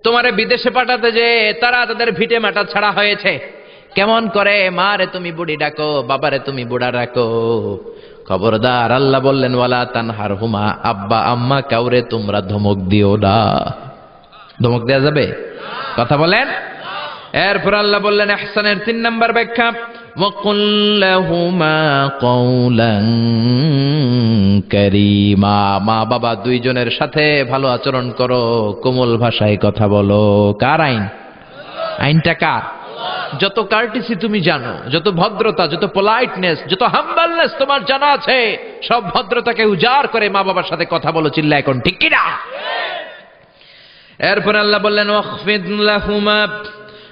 তোমারে বিদেশে পাঠাতে যে তারা তাদের ভিটে মাটা ছাড়া হয়েছে। কেমন করে মারে তুমি বুড়ি ডাকো, বাবারে তুমি বুড়া ডাকো? খবরদার, আল্লাহ বললেন, ওয়ালা তানহারহুমা, আব্বা আম্মা কাউরে তোমরা ধমক দিও না। ধমক দেয়া যাবে? কথা বলেন। এরপর আল্লাহ বললেন ইহসানের 3 নম্বর ব্যাখ্যা, ওয়াকুল লাহুমা কওলান কারীমা, মা বাবা দুইজনের সাথে ভালো আচরণ করো, কোমল ভাষায় কথা বলো। কার আইন? আইনটা কার? যত কার্টিসি তুমি জানো, যত ভদ্রতা, যত পোলাইটনেস, যত হাম্বলনেস তোমার জানা আছে, সব ভদ্রতাকে উজাড় করে মা বাবার সাথে কথা বলো। চিল্লা এখন ঠিক কিনা? এরপর আল্লাহ বললেন ওয়াখফিদ লাহুমা,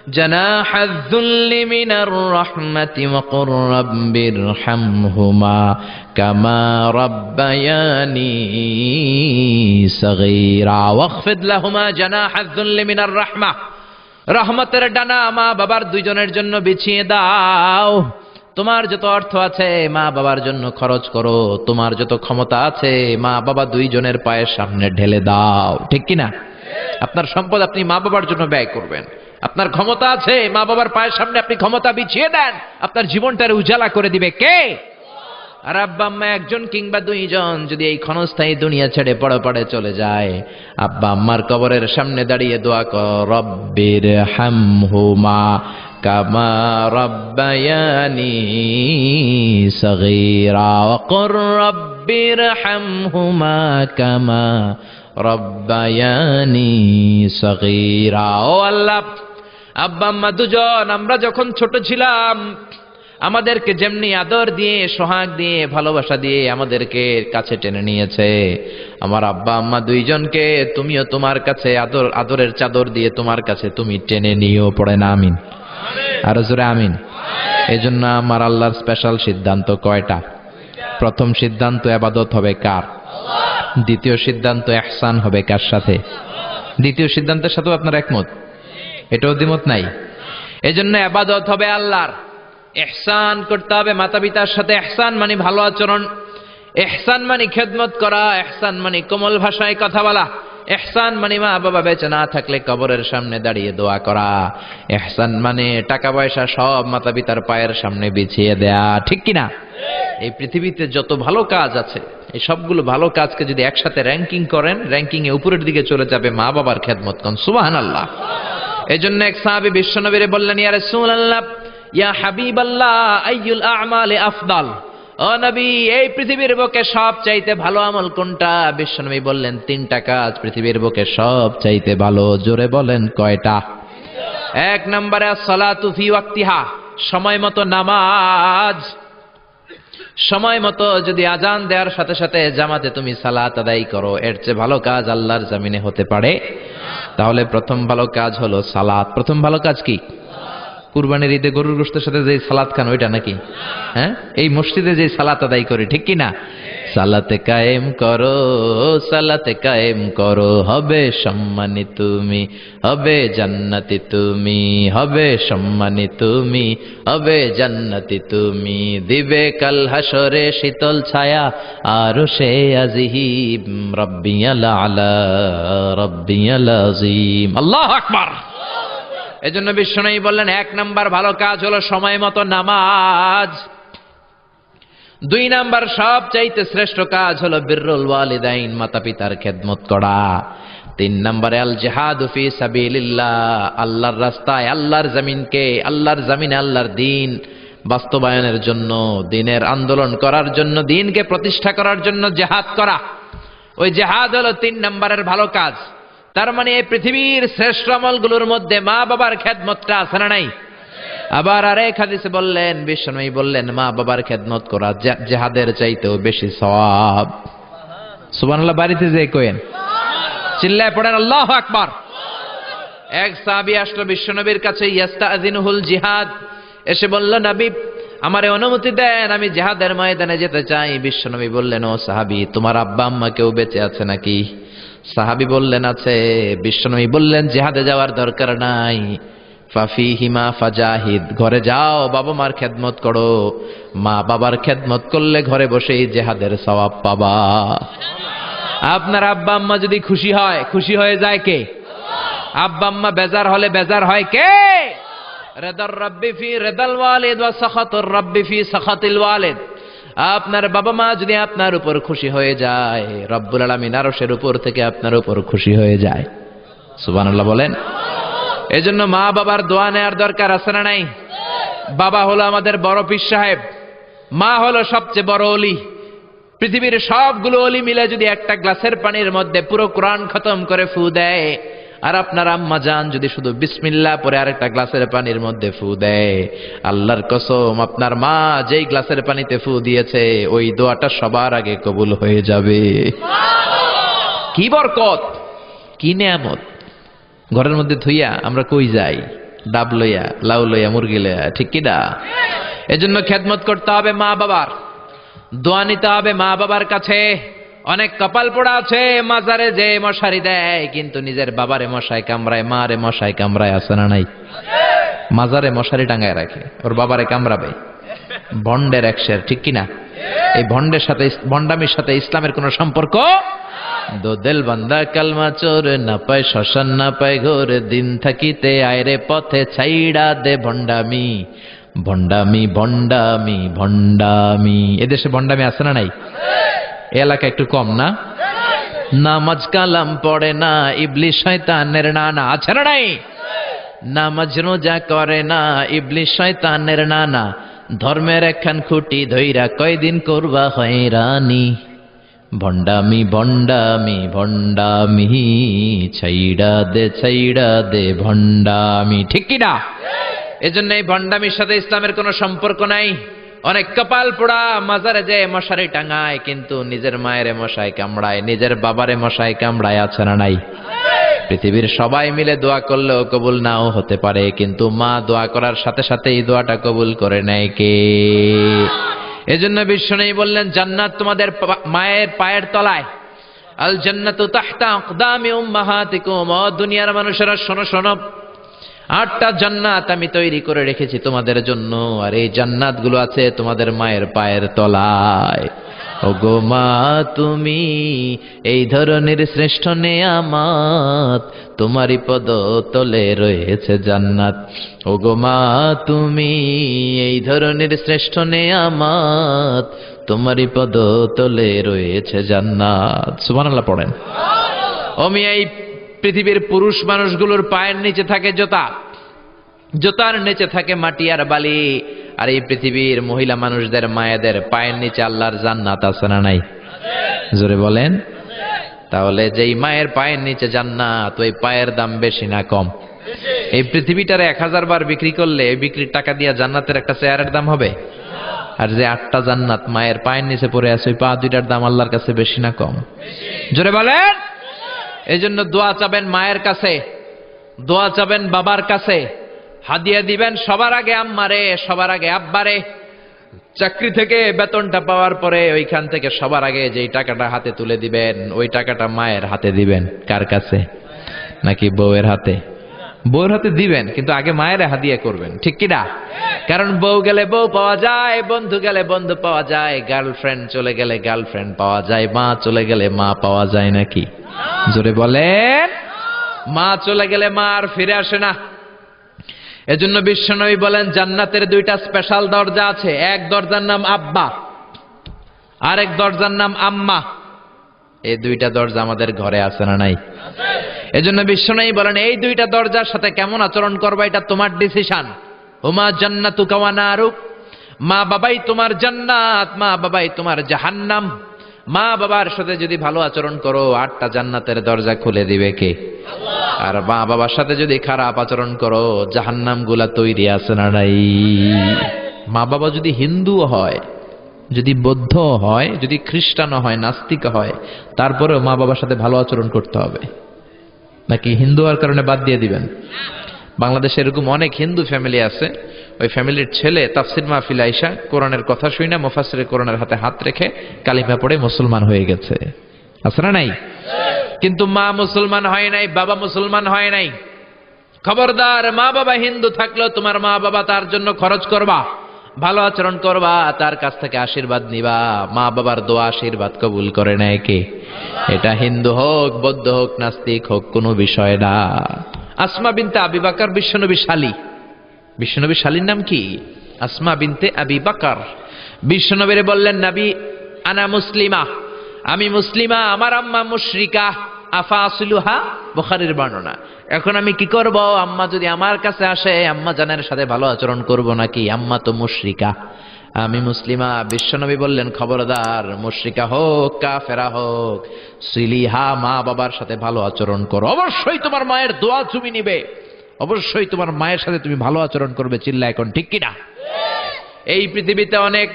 জানাহায যুল্লি মিনার রাহমাতি ওয়া কুর রাব্বিরহামহুমা কামা রাব্বায়ানি সাগীরা ওয়াখফিদ লাহুমা জানাহায যুল্লি মিনার রাহমাহ। রহমতের ডানা মা বাবার দুইজনের জন্য বিছিয়ে দাও। তোমার যত অর্থ আছে মা বাবার জন্য খরচ করো, তোমার যত ক্ষমতা আছে মা বাবা দুইজনের পায়ের সামনে ঢেলে দাও, ঠিক কিনা? আপনার সম্পদ আপনি মা বাবার জন্য ব্যয় করবেন। আপনার ক্ষমতা আছে মা বাবার পায়ের সামনে আপনি ক্ষমতা বিছিয়ে দেন, আপনার জীবনটারে উজালা করে দিবে কে? আর আব্বা আম্মা একজন কিংবা দুইজন যদি এই ক্ষণস্থায়ী দুনিয়া ছেড়ে পড়ে চলে যায়, আব্বা আম্মার কবরের সামনে দাঁড়িয়ে দোয়া কর, রব্বির হামহুমা কামা রাব্বায়ানি সাগীরা ওয়া কুর রব্বির হামহুমা কামা রাব্বায়ানি সাগীরা। ও আল্লাহ, আব্বা আম্মা দুজন আমরা যখন ছোট ছিলাম আমাদেরকে যেমনি আদর দিয়ে, সোহাগ দিয়ে, ভালোবাসা দিয়ে আমাদেরকে কাছে টেনে নিয়েছে, আমার আব্বা আম্মা দুইজনকে তুমিও তোমার কাছে আদরের চাদর দিয়ে তোমার কাছে তুমি টেনে নিও। পড়ে না আমিন? আর জোরে আমিন। এজন্য আমার আল্লাহর স্পেশাল সিদ্ধান্ত কয়টা? প্রথম সিদ্ধান্ত ইবাদত হবে কার? দ্বিতীয় সিদ্ধান্ত ইহসান হবে কার সাথে? দ্বিতীয় সিদ্ধান্তের সাথেও আপনার একমত? এটাও দ্বিমত নাই? এজন্য ইবাদত হবে আল্লাহর, ইহসান করতে হবে মাতা পিতার সাথে। ইহসান মানে ভালো আচরণ, ইহসান মানে খেদমত করা, ইহসান মানে কোমল ভাষায় কথা বলা, ইহসান মানে মা বাবা বেঁচে না থাকলে কবরের সামনে দাঁড়িয়ে দোয়া করা, ইহসান মানে টাকা পয়সা সব মাতা পিতার পায়ের সামনে বিছিয়ে দেয়া, ঠিক কিনা? এই পৃথিবীতে যত ভালো কাজ আছে এই সবগুলো ভালো কাজকে যদি একসাথে র্যাঙ্কিং করেন, র্যাঙ্কিং এ উপরের দিকে চলে যাবে মা বাবার খেদমত। কোন সুবহানাল্লাহ। এজন্য এক সাহাবী বিশ্বনবীরে বললেন, ইয়া রাসূলুল্লাহ, ইয়া হাবিবাল্লাহ, আইয়ুল আ'মালি আফদাল। ও নবী, এই পৃথিবীর বুকে সব চাইতে ভালো আমল কোনটা? বিশ্বনবী বললেন, 3টা কাজ পৃথিবীর বুকে সব চাইতে ভালো। জোরে বলেন কয়টা? 1 নম্বরে সালাতু ফি ওয়াক্তিহা, সময় মতো নামাজ। সময় মতো যদি আজান দেওয়ার সাথে সাথে জামাতে তুমি সালাত আদায় করো, এর চেয়ে ভালো কাজ আল্লাহর জমিনে হতে পারে? তাহলে প্রথম ভালো কাজ হলো সালাত। প্রথম ভালো কাজ কি? কুরবানির ঈদে গরুর গোশতের সাথে যে সালাত খান ওইটা নাকি? হ্যাঁ, এই মসজিদে যে সালাত আদায় করি, ঠিক কি না? সালাতে কায়েম করো, সালাতে কায়েম করো, হবে সম্মানী তুমি, হবে জান্নাতি তুমি, হবে সম্মানী তুমি, হবে জান্নাতি তুমি, দিবে কাল হাসরে শীতল ছায়া আরশে আজিম, রাব্বিয়াল আলা রাব্বিয়াল আযীম। আল্লাহু আকবার। এজন্য বিশ্বনবী বললেন 1 নাম্বার ভালো কাজ হলো সময় মতো নামাজ। 2 নাম্বার সবচাইতে শ্রেষ্ঠ কাজ হলো বিররুল ওয়ালিদাইন, মাতা পিতার খেদমত করা। 3 নাম্বারে আল জিহাদু ফি সাবিলিল্লাহ, আল্লাহর রাস্তায়, আল্লাহর জমিনকে, আল্লাহর জমিনে আল্লাহর দ্বীন বাস্তবায়নের জন্য, দ্বীনের আন্দোলন করার জন্য, দ্বীনকে প্রতিষ্ঠা করার জন্য জিহাদ করা। ওই জিহাদ হলো 3 নাম্বারের ভালো কাজ। তার মানে এই পৃথিবীর শ্রেষ্ঠ আমলগুলোর মধ্যে মা বাবার খেদমতটা আছে না নাই? আবার আরেক হাদিসে বললেন, বিশ্বনবী বললেন, মা বাবার খেদমত করা জিহাদের চাইতেও বেশি সওয়াব। সুবহানাল্লাহ। বাড়িতে যে কইেন, চিল্লায় পড়েন আল্লাহু আকবার। এক সাহাবী আসলো বিশ্বনবীর কাছে, ইয়াস্তাযিনুহুল জিহাদ, এসে বলল, নবী আমারে অনুমতি দেন, আমি জিহাদের ময়দানে যেতে চাই। বিশ্বনবী বললেন, ও সাহাবী, তোমার আব্বা আম্মা কেউ বেঁচে আছে নাকি? সাহাবী বললেন, আছে। বিশ্বনবী বললেন, জিহাদে যাওয়ার দরকার নাই, ফাফিহিমা ফাজাহিদ, ঘরে যাও, বাবা মার খেদমত করো। মা বাবার খেদমত করলে ঘরে বসেই জিহাদের সওয়াব পাবা। আপনার আব্বা আম্মা যদি খুশি হয়, খুশি হয়ে যায় কে? আব্বা আম্মা বেজার হলে বেজার হয় কে? রিদার রাব্বি ফি রিদাল ওয়ালিদ ওয়া সাখাতুর রাব্বি ফি সাখাতিল ওয়ালিদ। আপনার বাবা মা যদি আপনার উপর খুশি হয়ে যায়, রব্বুল আলামিন আরশের উপর থেকে আপনার উপর খুশি হয়ে যায়। সুবহানাল্লাহ বলেন। এজন্য মা বাবার দোয়া নেওয়ার দরকার আছে না নাই? বাবা হলো আমাদের বড় পীর সাহেব, মা হলো সবচেয়ে বড় ওলি। পৃথিবীর সবগুলো ওলি মিলে যদি একটা গ্লাসের পানির মধ্যে পুরো কোরআন খতম করে ফু দেয়, আর আপনার আম্মা জান যদি শুধু বিসমিল্লাহ পরে আরেকটা গ্লাসের পানির মধ্যে ফু দেয়, আল্লাহর কসম আপনার মা যেই গ্লাসের পানিতে ফু দিয়েছে ওই দোয়াটা সবার আগে কবুল হয়ে যাবে। কি বরকত, কি নেয়ামত। ঘরের মধ্যে থুইয়া আমরা কই যাই? ডাব লইয়া, লাউ লইয়া, মুরগি লইয়া, ঠিক কি না? এজন্য খেদমত করতে হবে মা বাবার, দোয়া নিতে হবে মা বাবার কাছে। অনেক কপাল পোড়া আছে মাজারে যে মশারি দেয় কিন্তু নিজের বাবারে মশাই কামড়ায়, মারে মশাই কামড়ায়, আছে না নাই? মাজারে মশারি টাঙ্গায় রাখে, ওর বাবারে কামড়াবে। ভন্ডের এক শের, ঠিক কিনা? এই ভন্ডের সাথে, ভন্ডামির সাথে ইসলামের কোন সম্পর্ক? দো দিল বান্দা কালমা চোর, না পায় শ্মশান না পায় ঘোর, দিন থাকিতে আয়রে পথে ছাইড়া দে ভন্ডামি, ভন্ডামি ভন্ডামি ভন্ডামি। এদেশে ভন্ডামি আছে না নাই? এ এলাকা একটু কম না? নামাজ কালাম পড়ে না, ইবলিস শয়তানের নানা, আছে না নাই? নামাজ রোজা করে না, ইবলিস শয়তানের নানা, ধর্মের একখান খুঁটি ধইরা কয়দিন করবা হয়রানি, ভন্ডামি ভন্ডামি ভন্ডামি, ছাইড়া দে ভন্ডামি, ঠিক কি না? এজন্য এই ভন্ডামির সাথে ইসলামের কোনো সম্পর্ক নাই। অনেক কপাল পোড়া মাজারে যে মশারি টাঙায় কিন্তু নিজের মায়ের মশাই কামড়ায়, নিজের বাবারে মশাই কামড়ায়, আছে না নাই? পৃথিবীর সবাই মিলে দোয়া করলেও কবুল নাও হতে পারে, কিন্তু মা দোয়া করার সাথে সাথে এই দোয়াটা কবুল করে নেয় কে? এজন্য বিশ্বনবী বললেন জান্নাত তোমাদের মায়ের পায়ের তলায়, আল জান্নাতু তাহতা আকদামি উম্মাহাতিকুম। ও দুনিয়ার মানুষেরা শোনো শোনো, 8টা জান্নাত আমি তৈরি করে রেখেছি তোমাদের জন্য, আর এই জান্নাতগুলো আছে তোমাদের মায়ের পায়ের তলায়। ওগো মা তুমি এই ধরনের শ্রেষ্ঠ নেয়ামত, তোমারই পদ তলে রয়েছে জান্নাত। ওগো মা তুমি এই ধরনের শ্রেষ্ঠ নেয়ামত, তোমারই পদ তলে রয়েছে জান্নাত। সুবহানাল্লাহ পড়েন। এই পৃথিবীর পুরুষ মানুষগুলোর পায়ের নিচে থাকে জোতা, জোতার নিচে থাকে মাটি আর বালি, আর এই পৃথিবীর মহিলা মানুষদের মায়েদের পায়ের নিচে আল্লাহর জান্নাত, আছে না নাই? জোরে বলেন। তাহলে যেই মায়ের পায়ের নিচে জান্নাত, ওই পায়ের দাম বেশি না কম? এই পৃথিবীটারে 1000 বার বিক্রি করলে এই বিক্রির টাকা দিয়ে জান্নাতের একটা চেয়ারের দাম হবে? আর যে 8টা জান্নাত মায়ের পায়ের নিচে পড়ে আছে, ওই পা দুইটার দাম আল্লাহর কাছে বেশি না কম? জোরে বলেন। এই জন্য দোয়া চাবেন মায়ের কাছে, দোয়া চাবেন বাবার কাছে, হাদিয়া দিবেন সবার আগে আম্মারে, সবার আগে আব্বারে। চাকরি থেকে বেতনটা পাওয়ার পরে ওইখান থেকে সবার আগে যেই টাকাটা হাতে তুলে দিবেন, ওই টাকাটা মায়ের হাতে দিবেন। কার কাছে? নাকি বউয়ের হাতে? বউয়ের হাতে দিবেন, কিন্তু আগে মায়ের হাদিয়া করবেন, ঠিক কি না? কারণ বউ গেলে বউ পাওয়া যায়, বন্ধু গেলে বন্ধু পাওয়া যায়, গার্লফ্রেন্ড চলে গেলে গার্লফ্রেন্ড পাওয়া যায়, মা চলে গেলে মা পাওয়া যায় নাকি? জোরে বলেন। মা চলে গেলে মা আর ফিরে আসে না। এজন্য বিশ্বনবী বলেন জান্নাতের 2টা স্পেশাল দরজা আছে, এক দরজার নাম আব্বা, আরেক দরজার নাম আম্মা। এই 2টা দরজা আমাদের ঘরে আছে না নাই? এজন্য বিশ্বনবী বলেন এই 2টা দরজার সাথে কেমন আচরণ করবা এটা তোমার ডিসিশন। হুমা জান্নাতুকা ওয়া নারুক, মা বাবাই তোমার জান্নাত, মা বাবাই তোমার জাহান্নাম। মা বাবার সাথে যদি ভালো আচরণ করো 8টা জান্নাতের দরজা খুলে দিবে কে? আর মা বাবার সাথে যদি খারাপ আচরণ করো জাহান্নাম গুলা তৈরি আছে না নাই? মা বাবা যদি হিন্দু হয়, যদি বৌদ্ধ হয়, যদি খ্রিস্টান হয়, নাস্তিক হয়, তারপরেও মা বাবার সাথে ভালো আচরণ করতে হবে। নাকি হিন্দু হওয়ার কারণে বাদ দিয়ে দিবেন? বাংলাদেশে এরকম অনেক হিন্দু ফ্যামিলি আছে, ওই ফ্যামিলির ছেলে তাফসির মাহফিল আইসা কোরআনের কথা শুই না, মুফাসসিরে কোরআনের হাতে হাত রেখে কালিমা পড়ে মুসলমান হয়ে গেছে, আছে না নাই? কিন্তু মা মুসলমান হয় নাই, বাবা মুসলমান হয় নাই। খবরদার, মা বাবা হিন্দু থাকলেও তোমার মা বাবা তার জন্য খরচ করবা, ভালো আচরণ করবা, তার কাছ থেকে আশীর্বাদ নিবা। মা বাবার দোয়া আশীর্বাদ কবুল করে নেয় কে? এটা হিন্দু হোক, বৌদ্ধ হোক, নাস্তিক হোক, কোনো বিষয় না। আসমা বিনতে আবি বকর বিশ্বনবী শালী। বিশ্বনবী শালীর নাম কি? আসমা বিনতে আবি বকর। বিশ্বনবীরে বললেন নবী আনা মুসলিমা, আমি মুসলিমা, আমার আম্মা মুশরিকা, আফা আসলুহা, বুখারীর বর্ণনা। এখন আমি কি করব? আম্মা যদি আমার কাছে আসে আম্মা জানের সাথে ভালো আচরণ করব নাকি? আম্মা তো মুশরিকা, আমি মুসলিমা। বিশ্বনবী বললেন খবরদার, মুশরিকা হোক কাফেরা হোক, সিলিহা, মা বাবার সাথে ভালো আচরণ করো। অবশ্যই তোমার মায়ের দোয়া তুমি নিবে, অবশ্যই তোমার মায়ের সাথে তুমি ভালো আচরণ করবে। চিল্লা এখন ঠিক কিনা? এই পৃথিবীতে অনেক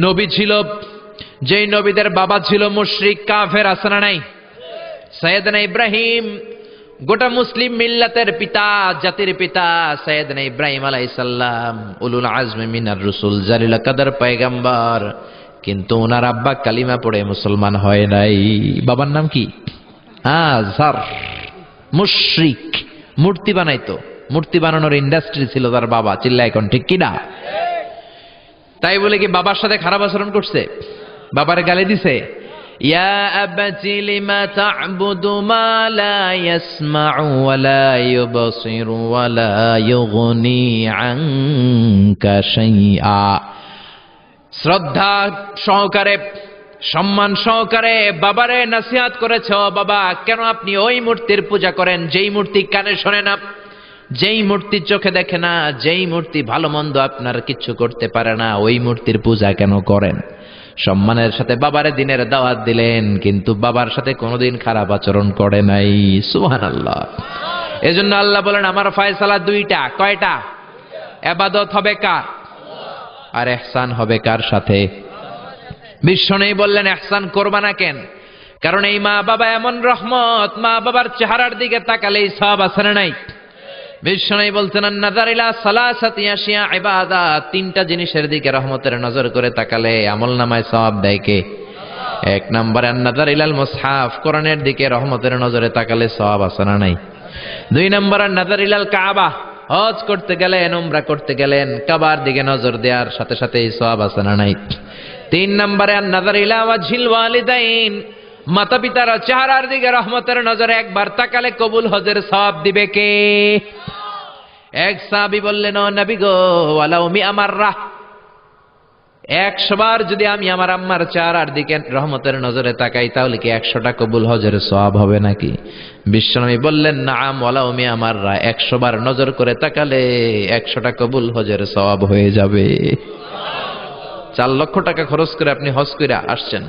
নবী ছিল, যেই নবীদের বাবা ছিল মুশরিক কাফের, আছে না নাই? সাইয়েদনা ইব্রাহিম গোটা মুসলিম মিল্লাতের পিতা, জাতির পিতা সাইয়েদনা ইব্রাহিম আলাইহিস সালাম, উলুল আজমি মিনার রাসূল, জালিল কাদর পয়গম্বর, কিন্তু ওনার আব্বা কালিমা পড়ে মুসলমান হয় নাই। বাবার নাম কি? আযর। মুশরিক, মূর্তি বানাইতো, মূর্তি বানানোর ইন্ডাস্ট্রি ছিল তার বাবা। চিল্লা এখন ঠিক কিনা? তাই বলে কি বাবার সাথে খারাপ আচরণ করছে? বাবারে গালি দিছে? ইয়া আবাতি লিমা তা'বুদু মা লা ইয়াসমা'ু ওয়া লা ইউবসিরু ওয়া লা ইউগনি আনকা শাইআ। শ্রদ্ধা সহকারে, সম্মান সহকারে বাবারে নসিহত করেছে, বাবা কেন আপনি ওই মূর্তির পূজা করেন যেই মূর্তি কানে শোনে না, যেই মূর্তি চোখে দেখে না, যেই মূর্তি ভালো মন্দ আপনার কিচ্ছু করতে পারে না, ওই মূর্তির পূজা কেন করেন? সম্মানের সাথে বাবারে দিনের দাওয়াত দিলেন, কিন্তু বাবার সাথে কোনোদিন খারাপ আচরণ করে নাই। সুবহানাল্লাহ। এজন্য আল্লাহ বলেন আমার ফয়সালা দুইটা। কয়টা? ইবাদত হবে কার আর ইহসান হবে কার সাথে? বিশ্বনবী বললেন ইহসান করবা না কেন? কারণ এই মা বাবা এমন রহমত, মা বাবার চেহারার দিকে তাকালেই সওয়াব আছে না নাই? বিশ্বনবী বলছেন আন-নাযার ইলা সালাসাতি আশিয়া ইবাদাত, তিনটা জিনিসের দিকে রহমতের নজর করে তাকালে আমলনামায় সওয়াব দেয় কে? এক নম্বরে আন-নাযার ইলাল মুসহাফ, কোরআনের দিকে রহমতের নজরে তাকালে সওয়াব আছে না নাই? দুই নম্বর আন-নাযার ইলাল কাবা, হজ করতে গেলেন, উমরা করতে গেলেন, কাবার দিকে নজর দেওয়ার সাথে সাথেই সওয়াব আছে না নাই? তিন নম্বরে আন-নাযার ইলা ওয়াজহিল ওয়ালিদাইন, মাতা পিতার চেহারার দিকে রহমতের নজরে একবার তাকালে কবুল হজের সওয়াব দিবে কে? এক সাহাবী বললেন ও নবী গো, ওয়ালাউ মিআ মাররা, 100 বার যদি আমি আমার আম্মার চেহারার দিকে রহমতের নজরে তাকাই তাহলে কি 100টা কবুল হজের সওয়াব হবে নাকি? বিশ্বনবী বললেন নাআম ওয়ালাউ মিআ মাররা, 100 বার নজর করে তাকালে 100টা কবুল হজের সওয়াব হয়ে যাবে। 4 লক্ষ টাকা খরচ করে আপনি হজ করে আসছেন,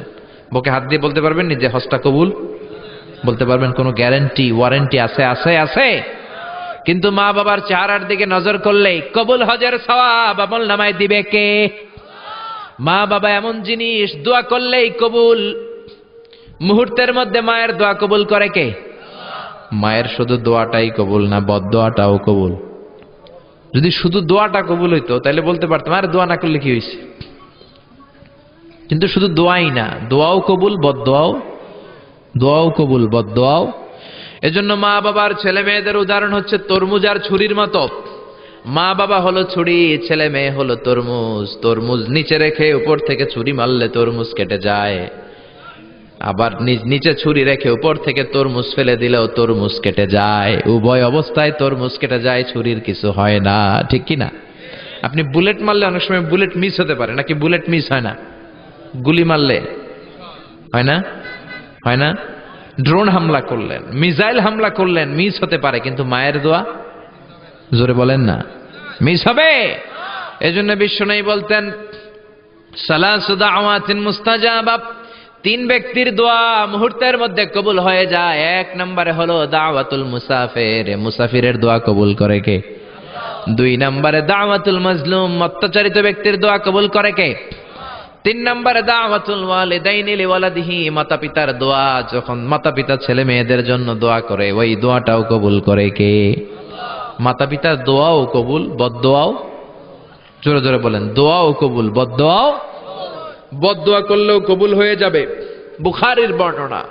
বুকে হাত দিয়ে বলতে পারবেন নি যে হজটা কবুল? বলতে পারবেন? কোনো গ্যারান্টি ওয়ারেন্টি আছে? আছে, আছে। কিন্তু মা বাবার চেহারার দিকে নজর করলেই কবুল হজের সওয়াব আমলনামায় দিবে কে? মা বাবা এমন জিনিস, দোয়া করলেই কবুল। মুহূর্তের মধ্যে মায়ের দোয়া কবুল করে কে? মায়ের শুধু দোয়াটাই কবুল না, বদদোয়াটাও কবুল। যদি শুধু দোয়াটা কবুল হইতো তাহলে বলতে পারতাম আর দোয়া না করলে কি হয়েছে। কিন্তু শুধু দোয়াই না, দোয়াও কবুল, বদদোয়াও, দোয়াও কবুল, বদদোয়াও। এজন্য মা বাবার ছেলে মেয়েদের উদাহরণ হচ্ছে তরমুজ আর ছুরির মতো। মা বাবা হলো ছুরি, ছেলে মেয়ে হলো তরমুজ। তরমুজ নিচে রেখে উপর থেকে ছুরি মারলে তরমুজ কেটে যায়, আবার নিচে ছুরি রেখে উপর থেকে তরমুজ ফেলে দিলেও তরমুজ কেটে যায়। উভয় অবস্থায় তরমুজ কেটে যায়, ছুরির কিছু হয় না। ঠিক কি না? আপনি বুলেট মারলে অনেক সময় বুলেট মিস হতে পারে, নাকি বুলেট মিস হয় না? গুলি মারলে হয় না? হয় না? ড্রোন হামলা করলেন, মিসাইল হামলা করলেন, মিস হতে পারে, কিন্তু মায়ের দোয়া, জোরে বলেন না, মিস হবে? এজন্য বিশ্বনবী বলতেন সালাসু দাওয়াতিন মুস্তাজাবা, 3 ব্যক্তির দোয়া মুহূর্তের মধ্যে কবুল হয়ে যায়। 1 নম্বরে হলো দাওয়াতুল মুসাফির, মুসাফিরের দোয়া কবুল করে কে? 2 নম্বরে দাওয়াতুল মাজলুম, অত্যাচারিত ব্যক্তির দোয়া কবুল করে কে? 3 নম্বরে দাওয়াতুল ওয়ালিদাইনি লিওয়ালাদিহি, মাতা পিতার দোয়া, যখন মাতা পিতা ছেলে মেয়েদের জন্য দোয়া করে ওই দোয়াটাও কবুল করে কে? মাতা পিতার দোয়াও কবুল, বদদোয়াও। জোরে জোরে বলেন, দোয়াও কবুল, বদদোয়াও। বদদোয়া করলেও কবুল হয়ে যাবে। বুখারীর বর্ণনা,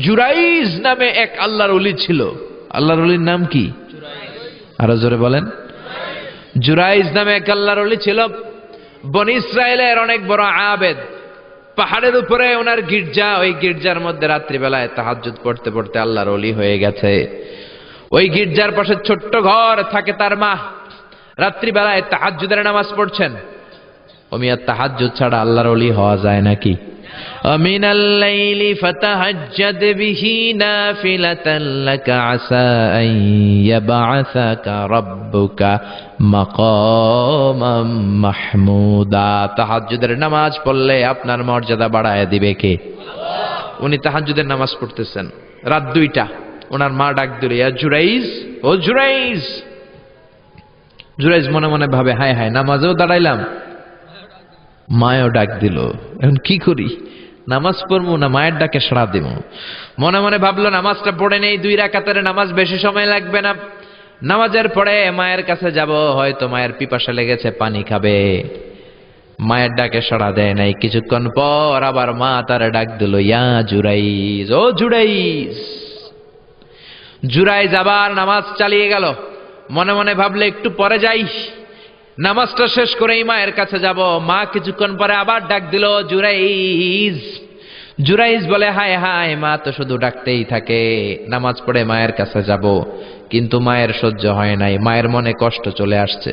জুরাইজ নামে এক আল্লাহর ওলি ছিল। আল্লাহর ওলির নাম কি? আরো জোরে বলেন। জুরাইজ নামে এক আল্লাহর ওলি ছিল, বনি ইসরায়েলের অনেক বড় আবেদ। পাহাড়ের উপরে ওনার গির্জা, ওই গির্জার মধ্যে রাত্রিবেলায় তাহাজ্জুদ পড়তে পড়তে আল্লাহর ওলি হয়ে গেছে। ওই গির্জার পাশে ছোট্ট ঘর থাকে তার মা, রাত্রিবেলায় তাহাজ্জুদের নামাজ পড়ছেন। ওমিয়া তাহাজ্জুদ ছাড়া আল্লাহর ওলি হওয়া যায় নাকি? আমিনাল লাইলি ফাতাহাজ্জাদ বিহি নাফিলাতান লাকা আসা আন ইয়াবআসাকা রাব্বুকা মাকামাম মাহমুদা। তাহাজ্জুদের নামাজ পড়লে আপনার মর্যাদা বাড়ায় দিবে কে? উনি তাহাজ্জুদের নামাজ পড়তেছেন, রাত 2টা। ওনার মা ডাক দিল, ইয়া জুরাইজ, ও জুরাইজ। জুরাইজ মনে মনে ভাবে, হায় হায়, নামাজেও দাঁড়াইলাম, মায়ও ডাক দিল, এখন কি করি? নামাজ পড়বো না মায়ের ডাকে সাড়া দিব। মনে মনে ভাবলো নামাজটা পড়ে নেই, 2 রাকাতের নামাজ, বেশি সময় লাগবে না। নামাজের পরে মায়ের কাছে যাব, হয়তো মায়ের পিপাসা লেগেছে, পানি খাবে। মায়ের ডাকে সাড়া দেয় নাই। কিছুক্ষণ পর আবার মা তার ডাক দিল, ইয়া জুরাইজ, ও জুরাইজ। জুরাইজ আবার নামাজ চালিয়ে গেল। মনে মনে ভাবলে একটু পরে যাই, নামাজটা শেষ করেই মায়ের কাছে যাব। মা কিছুক্ষণ পরে আবার ডাক দিল, জুরাইজ। জুরাইজ বলে, হায় হায়, মা তো শুধু ডাকতেই থাকে, নামাজ পড়ে মায়ের কাছে যাব। কিন্তু মায়ের সহ্য হয় নাই, মায়ের মনে কষ্ট চলে আসছে।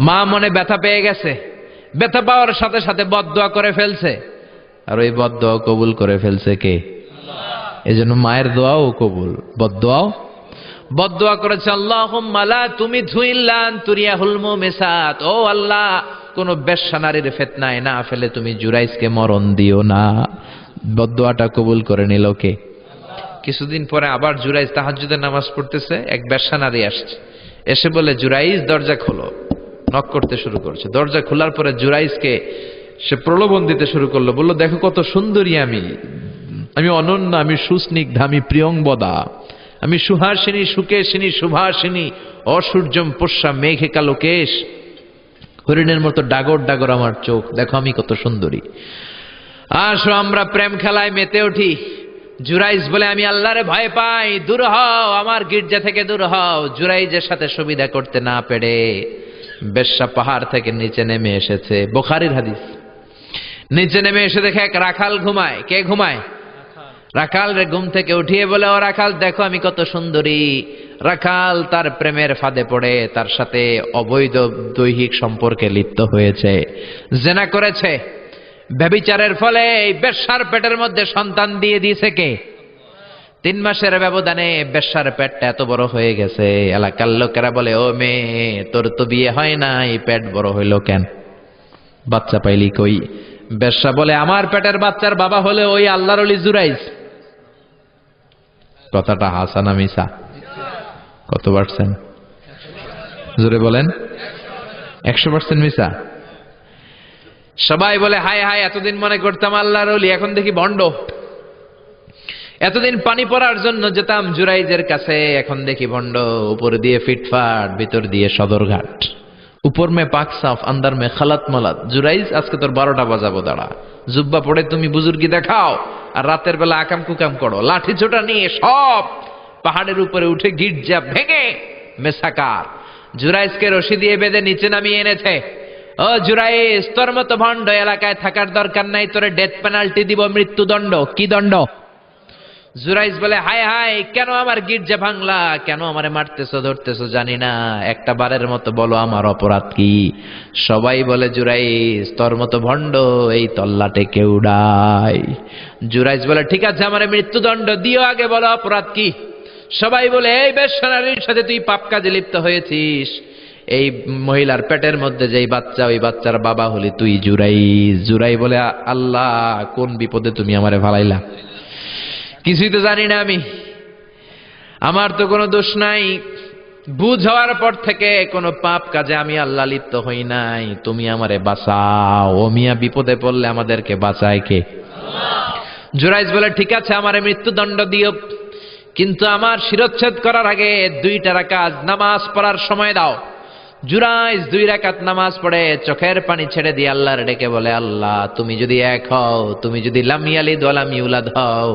মা মনে ব্যথা পেয়ে গেছে, ব্যথা পাওয়ার সাথে সাথে বদদোয়া করে ফেলছে। আর ওই বদদোয়া কবুল করে ফেলছে কে? এজন্য মায়ের দোয়াও কবুল, বদদোয়াও। বদদোয়া করেছে, আল্লাহুম্মা লা তুমিথু ইল্লা আন তুরিয়াহুল মুমিসাত। ও আল্লাহ, কোন বেশ্যা নারীর ফিতনায় না ফেলে তুমি জুরাইজকে মরণ দিও না। বদদোয়াটা কবুল করে নিল কে? কিছুদিন পরে আবার জুরাইজ তাহাজ্জুদের নামাজ পড়তেছে, এক বেশ্যা নারী আসছে, এসে বলে, জুরাইজ দরজা খোলো। নক করতে শুরু করছে। দরজা খোলার পরে জুরাইজকে সে প্রলোভন দিতে শুরু করলো। বলল, দেখো কত সুন্দরী আমি, আমি অনন্য, আমি সুস্নিগ্ধা, আমি প্রিয়ংবদা, আমি সুহাসিনী, সুকেশিনী, সুভাসিনী, অসূর্যম পোষ্যা, মেঘে কালো কেশ, হরিণের মতো ডাগর ডাগর আমার চোখ, দেখো আমি কত সুন্দরী, আসো আমরা প্রেম খেলায় মেতে উঠি। জুরাইজ বলে, আমি আল্লাহরে ভয় পাই, দূর হও, আমার গির্জা থেকে দূর হও। জুরাইজের সাথে সুবিধা করতে না পেরে বেশ্যা পাহাড় থেকে নিচে নেমে এসেছে। বুখারীর হাদিস। নিচে নেমে এসে দেখে এক রাখাল ঘুমায়। কে ঘুমায়? রাখাল রে ঘুম থেকে উঠিয়ে বলে, ও রাখাল, দেখো আমি কত সুন্দরী। রাখাল তার প্রেমের ফাঁদে পড়ে তার সাথে অবৈধ দৈহিক সম্পর্কে লিপ্ত হয়েছে, জেনা করেছে। ব্যভিচারের ফলে এই বেশ্যার পেটের মধ্যে সন্তান দিয়ে দিয়েছে কে? 3 মাসের ব্যবধানে বেশ্যার পেটটা এত বড় হয়ে গেছে। এলাকার লোকেরা বলে, ও মেয়ে, তোর তো বিয়ে হয় নাই, পেট বড় হইল কেন? বাচ্চা পাইলি কই? বেশ্যা বলে, আমার পেটের বাচ্চার বাবা হলে ওই আল্লাহর ওলি জুরাইজ। কথাটা হাসা না মিছা? কত পার্সেন্ট? জোরে বলেন। 100% মিছা। সবাই বলে, হায় হায়, এতদিন মনে করতাম আল্লাহর ওলি, এখন দেখি ভণ্ড। এতদিন পানি পড়ার জন্য যেতাম জুরাইজের কাছে, এখন দেখি ভণ্ড। উপর দিয়ে ফিটফাট, ভিতর দিয়ে সদরঘাট। উপর মে পাক সাফ, আন্দার মে খালাত মালাত। জুরাইজ, আজকে তোর 12টা বাজাবো, দাঁড়া। জুব্বা পড়ে তুমি বুজুর্গি দেখাও, আর রাতের বেলা আকাম কুকাম করো। লাঠি ছোটা নিয়ে সব পাহাড়ের উপরে উঠে গির্জা ভেঙে মেসাকার। জুরাইজকে রশি দিয়ে বেঁধে নিচে নামিয়ে এনেছে। ও জুরাইজ, তোর মতো ভণ্ড এলাকায় থাকার দরকার নাই, তোরে ডেথ পেনাল্টি দিব, মৃত্যুদণ্ড। কি দণ্ড? জুরাইজ বলে, হায় হায়, কেন আমার গির্জা ভাঙলা? কেন আমারে মারতেছো, ধরতেছো? জানি না, একটা বারের মতো বলো আমার অপরাধ কি? সবাই বলে, জুরাইজ, তোর মতো ভণ্ড এই তল্লাটে কেউ নাই। জুরাইজ বলে, ঠিক আছে, আমারে মৃত্যুদণ্ড দিও, আগে বলো অপরাধ কি? সবাই বলে, এই বেশ্যা নারীর সাথে তুই পাপ কাজে লিপ্ত হয়েছিস। এই মহিলার পেটের মধ্যে যেই বাচ্চা, ওই বাচ্চার বাবা হলি তুই, জুরাইজ। জুরাই বলে, আল্লাহ, কোন বিপদে তুমি আমারে ফালাইলা? কিছুই তো জানি না আমি, আমার তো কোনো দোষ নাই। বুঝ হওয়ার পর থেকে কোনো পাপ কাজে আমি আল্লাহ লিপ্ত হই নাই, তুমি আমারে বাঁচাও। ও মিয়া, বিপদে পড়লে আমাদেরকে বাঁচায় কে? জুরাইজ বলে, ঠিক আছে, আমারে মৃত্যুদণ্ড দিও, কিন্তু আমার শিরচ্ছেদ করার আগে 2 রাকাত নামাজ পড়ার সময় দাও। জুরাইজ 2 রাকাত নামাজ পড়ে চোখের পানি ছেড়ে দিয়ে আল্লাহর ডেকে বলে, আল্লাহ, তুমি যদি এক হও, তুমি যদি লাম ইয়ালিদ ওয়া লাম ইউলাদ হও,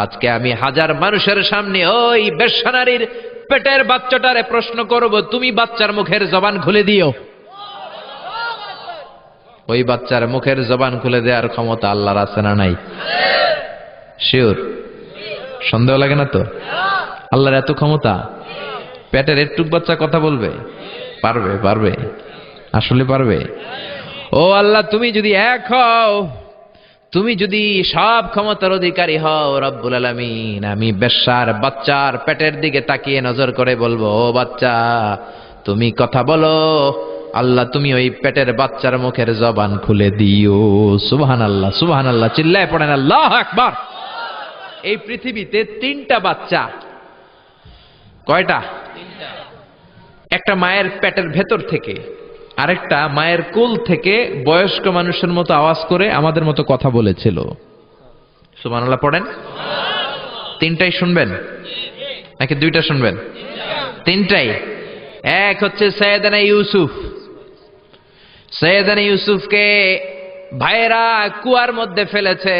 আজকে আমি 1000 মানুষের সামনে ওই বেশ্যা নারীর পেটের বাচ্চাটারে প্রশ্ন করব, তুমি বাচ্চার মুখের জবান খুলে দিও। ওই বাচ্চার মুখের জবান খুলে দেওয়ার ক্ষমতা আল্লাহর আছে না নাই? শিওর? সন্দেহ লাগে না তো? আল্লাহর এত ক্ষমতা, পেটের একটুক বাচ্চা কথা বলবে? পারবে, পারবে, আসলে পারবে। ও আল্লাহ, তুমি যদি এক হও, তুমি যদি সব ক্ষমতার অধিকারী হও রব্বুল আলামিন, আমি বেশ্যার বাচ্চার পেটের দিকে তাকিয়ে নজর করে বলবো, ও বাচ্চা, তুমি কথা বলো। আল্লাহ, তুমি ওই পেটের বাচ্চার মুখের জবান খুলে দিও। সুবহানাল্লাহ, সুবহানাল্লাহ, চিল্লায় পড়েন আল্লাহু আকবার। এই পৃথিবীতে 3টা বাচ্চা। কয়টা? 3টা। একটা মায়ের পেটের ভেতর থেকে, আরেকটা মায়ের কোল থেকে বয়স্ক মানুষের মতো আওয়াজ করে আমাদের মতো কথা বলেছিল। সুবহানাল্লাহ পড়েন। তিনটাই শুনবেন নাকি দুইটা শুনবেন? তিনটাই। এক হচ্ছে সৈয়দনা ইউসুফ। সৈয়দনা ইউসুফকে ভাইয়েরা কুয়ার মধ্যে ফেলেছে।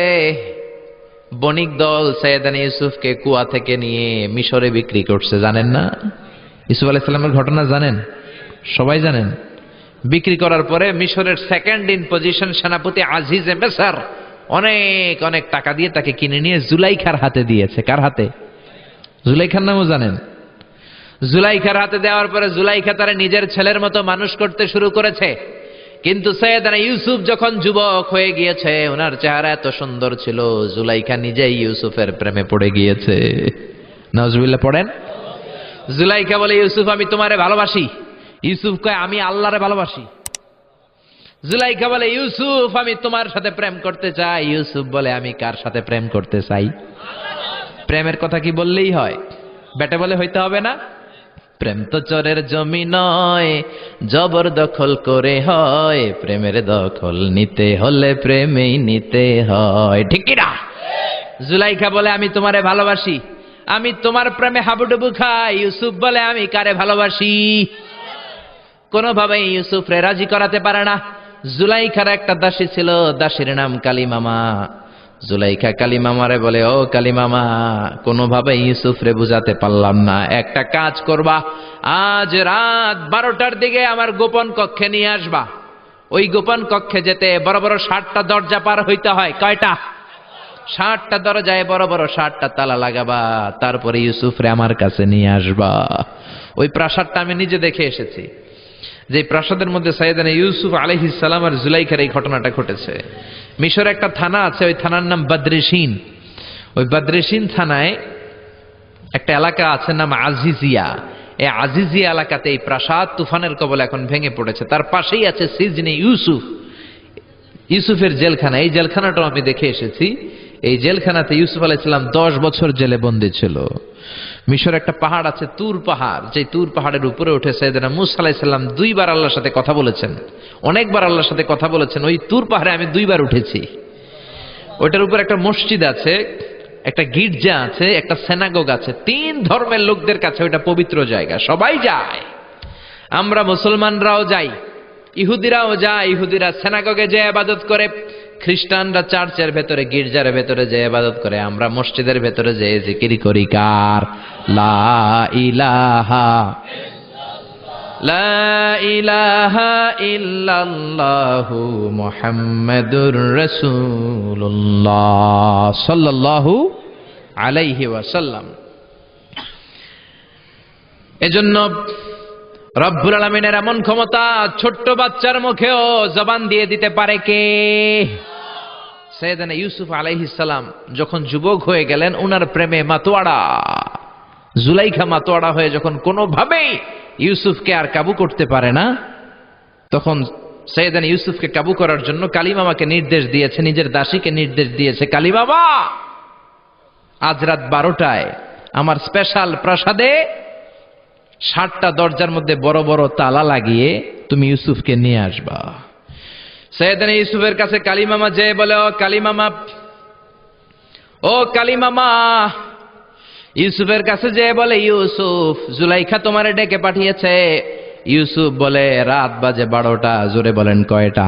বণিক দল সৈয়দনা ইউসুফকে কুয়া থেকে নিয়ে মিশরে বিক্রি করছে, জানেন না? ইউসুফ আলাইহিস সালামের ঘটনা জানেন? সবাই জানেন। বিক্রি করার পরে মিশরের সেকেন্ড ইন পজিশন সেনাপতি আজিজে মিসর অনেক অনেক টাকা দিয়ে তাকে কিনে নিয়ে জুলাইখার হাতে দিয়েছে। কার হাতে? জুলাইখার নামও জানেন? জুলাইখার হাতে দেওয়ার পরে জুলাইখা তারা নিজের ছেলের মতো মানুষ করতে শুরু করেছে। কিন্তু সৈয়দনা ইউসুফ যখন যুবক হয়ে গিয়েছে, ওনার চেহারা এত সুন্দর ছিল, জুলাইখা নিজেই ইউসুফের প্রেমে পড়ে গিয়েছে। নাউজুবিল্লাহ পড়েন। জুলাইখা বলে, ইউসুফ আমি তোমারে ভালোবাসি। ইউসুফ কয়, আমি আল্লাহরে ভালোবাসি। জুলাইখা বলে, ইউসুফ আমি তোমার সাথে প্রেম করতে চাই। ইউসুফ বলে, আমি কার সাথে প্রেম করতে চাই? প্রেমের কথা কি বললেই হয়? বেটে বলে হইতে হবে না? প্রেম তো চোরের জমি নয়, জবরদখল করে হয়। প্রেমের দখল নিতে হলে প্রেমেই নিতে হয়, ঠিক কি না? জুলাইখা বলে, আমি তোমারে ভালোবাসি, আমি তোমার প্রেমে হাবুডুবু খাই। ইউসুফ বলে, আমি কারে ভালোবাসি? কোনোভাবেই ইউসুফরে রাজি করাতে পারে না। জুলাইখার একটা দাসী ছিল, দাসীর নাম কালিমামা। জুলাইখা কালিমামারে বলে, ও কালিমামা, কোনোভাবে ইউসুফরে বুঝাতে পারলাম না। একটা কাজ করবা, আজ রাত 12টার দিকে আমার গোপন কক্ষে নিয়ে আসবা। ওই গোপন কক্ষে যেতে বড় বড় 60টা দরজা পার হইতে হয়। কয়টা? 60টা দরজায় বড় বড় 60টা তালা লাগাবা, তারপরে ইউসুফরে আমার কাছে নিয়ে আসবা। ওই প্রাসাদটা আমি নিজে দেখে এসেছি, যে প্রাসাদের মধ্যে সৈয়দনা ইউসুফ আলাইহিস সালাম আর জুলাইখার এই ঘটনাটা ঘটেছে। মিশরে একটা থানা আছে, ওই থানার নাম বদরেশিন। ওই বদরেশিন থানায় একটা এলাকা আছে নাম আজিজিয়া। এই আজিজিয়া এলাকাতে এই প্রাসাদ তুফানের কবলে এখন ভেঙে পড়েছে। তার পাশেই আছে সিজনে ইউসুফ, ইউসুফের জেলখানা। এই জেলখানাটাও আমি দেখে এসেছি। এই জেলখানাতে ইউসুফ আলাইহিস সালাম 10 বছর জেলে বন্দী ছিল। মিশর একটা পাহাড় আছে তুর পাহাড়, যে তুর পাহাড়ের উপরে উঠে সৈয়দনা মূসা আলাইহিস সালাম 2 বার আল্লাহর সাথে কথা বলেছেন, অনেকবার আল্লাহর সাথে কথা বলেছেন। ওই তুর পাহাড়ে আমি 2 বার উঠেছি। ওইটার উপর একটা মসজিদ আছে, একটা গির্জা আছে, একটা সিনাগোগ আছে। 3 ধর্মের লোকদের কাছে ওইটা পবিত্র জায়গা, সবাই যায়। আমরা মুসলমানরাও যাই, ইহুদিরাও যায়। ইহুদিরা সিনাগোগে যে ইবাদত করে, খ্রিস্টানরা চার্চের ভেতরে গির্জার ভেতরে যে ইবাদত করে, আমরা মসজিদের ভেতরে যে জিকির করি কার? লা ইলাহা লা ইলাহা ইল্লাল্লাহু মুহাম্মাদুর রাসূলুল্লাহ সাল্লাল্লাহু আলাইহি ওয়াসাল্লাম। এজন্য রব্বুল আলামিনের এমন ক্ষমতা, ছোট্ট বাচ্চার মুখেও জবান দিয়ে দিতে পারে কে? সৈয়দনা ইউসুফ আলাইহিস সালাম যখন যুবক হয়ে গেলেন, উনার প্রেমে মাতোয়ারা জুলাইখা মাতোয়ারা হয়ে যখন কোনোভাবেই ইউসুফকে আর কাবু করতে পারে না, তখন সৈয়দনা ইউসুফকে কাবু করার জন্য কালিমামাকে নির্দেশ দিয়েছে, নিজের দাসীকে নির্দেশ দিয়েছে, কালিমামা আজ রাত 12টায় আমার স্পেশাল প্রাসাদে 60টা দরজার মধ্যে বড় বড় তালা লাগিয়ে তুমি ইউসুফকে নিয়ে আসবা। সৈয়দনা ইউসুফের কাছে কালিমামা যেয়ে বলে, ও কালিমামা, ও কালিমামা। ইউসুফের কাছে যেয়ে বলে, ইউসুফ, জুলাইখা তোমারে ডেকে পাঠিয়েছে। ইউসুফ বলে, রাত বাজে 12টা। জোরে বলেন, কয়টা?